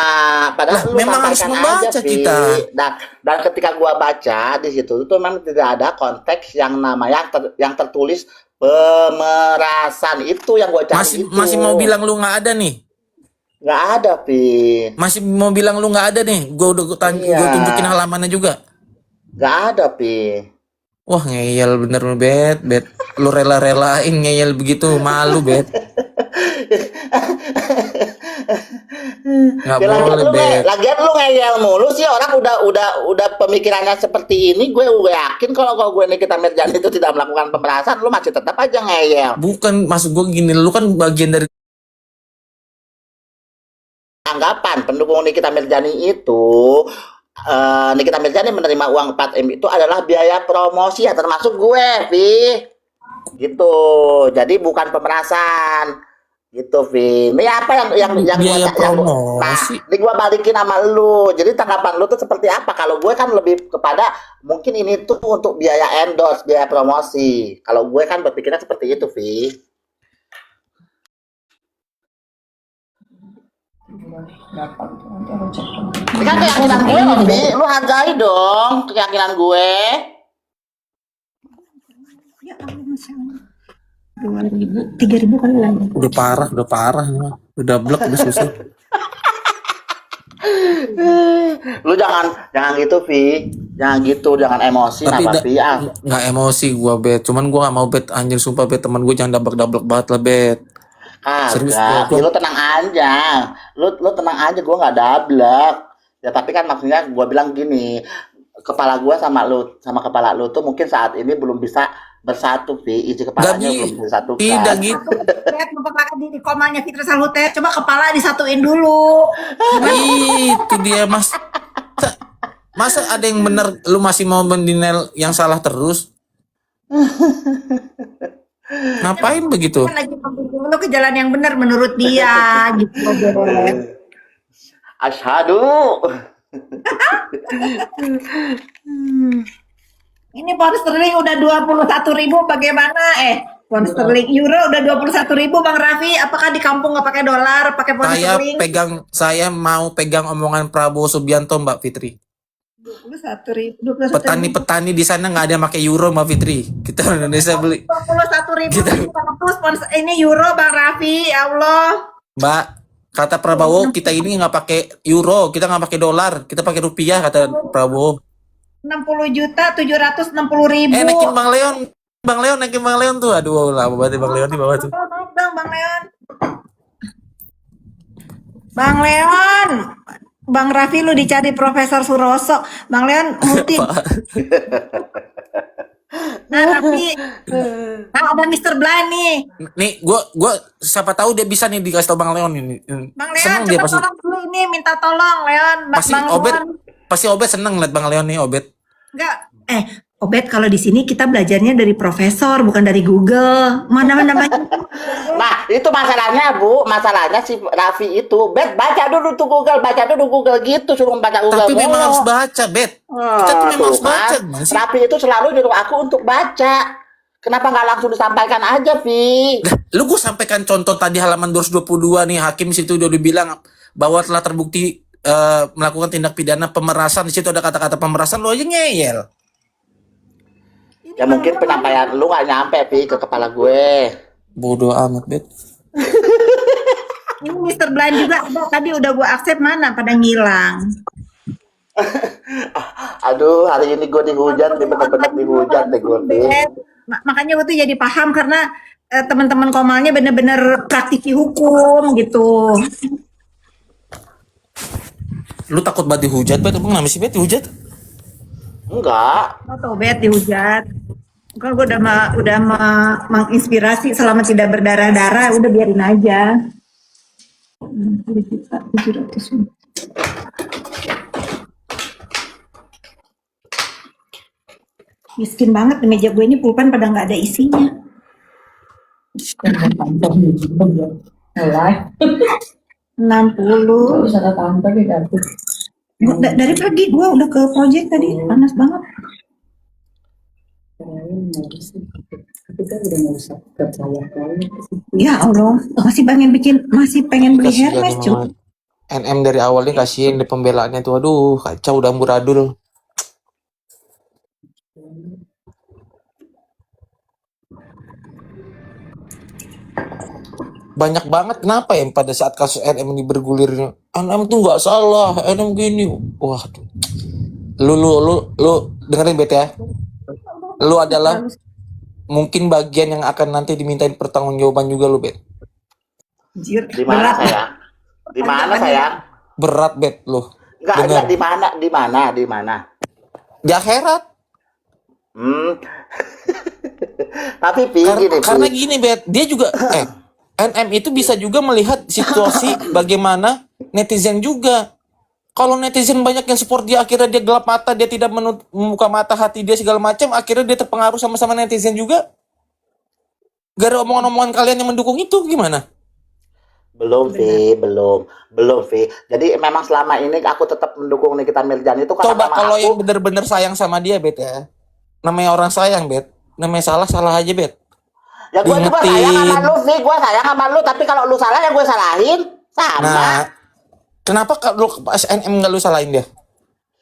Padahal Lah, lu memang harus sampaikan membaca aja, Vi. kita. Dan ketika gua baca di situ itu memang tidak ada konteks yang namanya yang tertulis pemerasan. Itu yang gua cari itu. masih mau bilang lu nggak ada nih. Nggak ada, Vi. Masih mau bilang lu nggak ada nih. Gue udah Iya. gue tunjukin halamannya juga. Nggak ada, Vi. Wah, ngeyel bener lu, Bet. Lu rela-relain ngeyel begitu, malu, Bet. Nggak boleh, Bet. Lagian lu ngeyel mulu sih, orang udah pemikirannya seperti ini. Gue yakin kalau gue Nikita Mirzani itu tidak melakukan pemerasan, lu masih tetap aja ngeyel. Bukan, maksud gue gini, lu kan bagian dari Anggapan pendukung Nikita Mirzani itu Nikita Mirzani menerima uang 4M itu adalah biaya promosi ya, termasuk gue, Vi. Gitu. Jadi bukan pemerasan. Gitu, Vi. Ini apa yang biaya gua promosi. ini gua balikin sama lu. Jadi tanggapan lu tuh seperti apa? Kalau gue kan lebih kepada mungkin ini tuh untuk biaya endorse, biaya promosi. Kalau gue kan berpikirnya seperti itu, Vi. Ini kan keyakinan gue loh, Vi. Lu hargai dong keyakinan gue. Ya Allah, Masya Allah. 2.000, 3.000 kan lagi. udah parah ini mah. Udah blok, udah susah. Lu jangan gitu, Vi. Jangan gitu, jangan emosi. Tapi Kenapa, Vi? nggak emosi gua, Bet. Cuman gua nggak mau, Bet. Anjir, sumpah, Bet. Teman gua jangan dablek-dablek banget lah, Bet. Serius, Kagak, gua- lu tenang aja. Lu tenang aja, gua nggak dablek. Ya tapi kan maksudnya gua bilang gini, kepala gua sama kepala lu tuh mungkin saat ini belum bisa bersatu, Vi. Isi kepalanya belum bisa disatukan. Tidak gitu. Lihat memperlakukan diri komalnya Fitri Salute. Coba kepala disatuin dulu. Itu dia, Mas. Masa ada yang benar lu masih mau mendinel yang salah terus? Ngapain begitu? Kan lagi membimbing lu ke jalan yang benar menurut dia gitu. Beb. Asyhadu. Ini pound sterling udah 21.000 bagaimana? Pound sterling euro udah 21.000 Bang Raffi. Apakah di kampung nggak pakai dolar, pakai pound sterling? Saya mau pegang omongan Prabowo Subianto, Mbak Fitri. 21.000. Petani-petani di sana nggak ada yang pakai euro, Mbak Fitri. Kita orang Indonesia beli. 21.000 Kita- ini euro Bang Raffi. Ya Allah. Mbak, Kata Prabowo kita ini nggak pakai euro, kita nggak pakai dolar, kita pakai rupiah kata Prabowo. 60.760.000. Naikin Bang Leon naikin Bang Leon tuh. Aduh, lama banget Bang Leon di bawah tuh. Naik dong, Bang Leon. Bang Leon. Bang Raffi lu dicari Profesor Suroso. Bang Leon multi. Nah, Raffi. Nah, ada Mr. Blind nih. Nih, gua siapa tahu dia bisa nih dikasih tau Bang Leon ini. Bang Leon, Seneng dia coba pasti. tolong dulu ini, minta tolong Leon. Pasti Bang Obet, Leon. pasti Obet seneng liat Bang Leon nih, Obet. Enggak, Obet, kalau di sini kita belajarnya dari profesor, bukan dari Google. Mana banyak. Nah, itu masalahnya, Bu. Masalahnya si Raffi itu, Bet, baca dulu tuh Google, baca dulu Google gitu, suruh baca Google. Tapi memang harus baca, Bet. Kita tuh memang harus baca, gimana sih? Raffi itu selalu nyuruh aku untuk baca. Kenapa nggak langsung disampaikan aja, Vi? Lu gue sampaikan contoh tadi halaman 222 nih, hakim situ udah dibilang bahwa telah terbukti melakukan tindak pidana pemerasan. Di situ ada kata-kata pemerasan, lu aja ngeyel. Ya mungkin penyampaian lu nggak nyampe, Vi, ke kepala gue. Bodoh amat, Bet. Ini Mr. Blind juga ada, tadi udah gua accept, mana pada ngilang. Aduh, hari ini gue dihujat, nih bener-bener dihujat deh gue, Vi. Makanya gue tuh jadi paham karena teman-teman Komalnya bener-bener praktisi hukum gitu. Lu takut banget dihujat, Bet? Emang namanya sih, Bet, dihujat? Enggak. Atau Bet dihujat. Kan gue udah menginspirasi selama tidak berdarah-darah, udah biarin aja. 700. Miskin banget di meja gue ini, pulpen pada nggak ada isinya. 60. Dari pagi gue udah ke project tadi, panas banget. Ya Allah, masih pengen beli Kasihan Hermes emang. cuy. NM dari awalnya kasihin di pembelaannya tuh. Aduh, kacau udah amburadul. Banyak banget kenapa ya pada saat kasus NM ini bergulir, NM tuh nggak salah, NM gini. Wah, lu dengerin Bet ya. Lu adalah mungkin bagian yang akan nanti dimintain pertanggungjawaban juga lu, Bet. Anjir, Di mana, berat. sayang? Di mana, sayang? Berat, Bet, lu. Enggak, di mana? Di akhirat. Tapi Vi, gini, Karena Vi. gini, Bet, dia juga NM itu bisa juga melihat situasi bagaimana netizen juga. Kalau netizen banyak yang support dia, akhirnya dia gelap mata, dia tidak membuka mata hati dia segala macam, akhirnya dia terpengaruh sama netizen juga. Gara omongan-omongan kalian yang mendukung itu gimana? Belum, Vi. Jadi memang selama ini aku tetap mendukung Nikita Mirzani itu karena Coba memang kalau aku yang benar-benar sayang sama dia, Bet ya. Namanya orang sayang, Bet. Namanya salah aja, Bet. ya gue juga Diingetin. sayang sama lu, Vi. Gue sayang sama lu, tapi kalau lu salah ya gue salahin. Sama. Nah, kenapa kalau pas NM nggak lu salahin dia?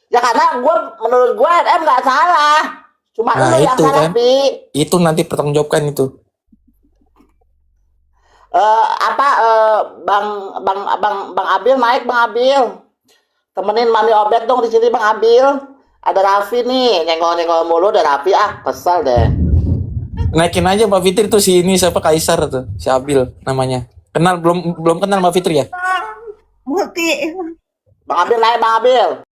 Ya karena menurut gue NM nggak salah. Cuma Nah, lu yang itu salah, kan. Vi. Itu nanti pertanggungjawabkan itu. Bang Abil naik, Bang Abil. Temenin Mami Obet dong di sini, Bang Abil. Ada Raffi nih, nyenggol-nyenggol mulu, ada Raffi, kesel deh. Naikin aja Mbak Fitri tuh, si ini siapa, Kaisar tuh, si Abil namanya. Kenal belum kenal Mbak Fitri ya? Multi. Bang Abil naik, Bang Abil.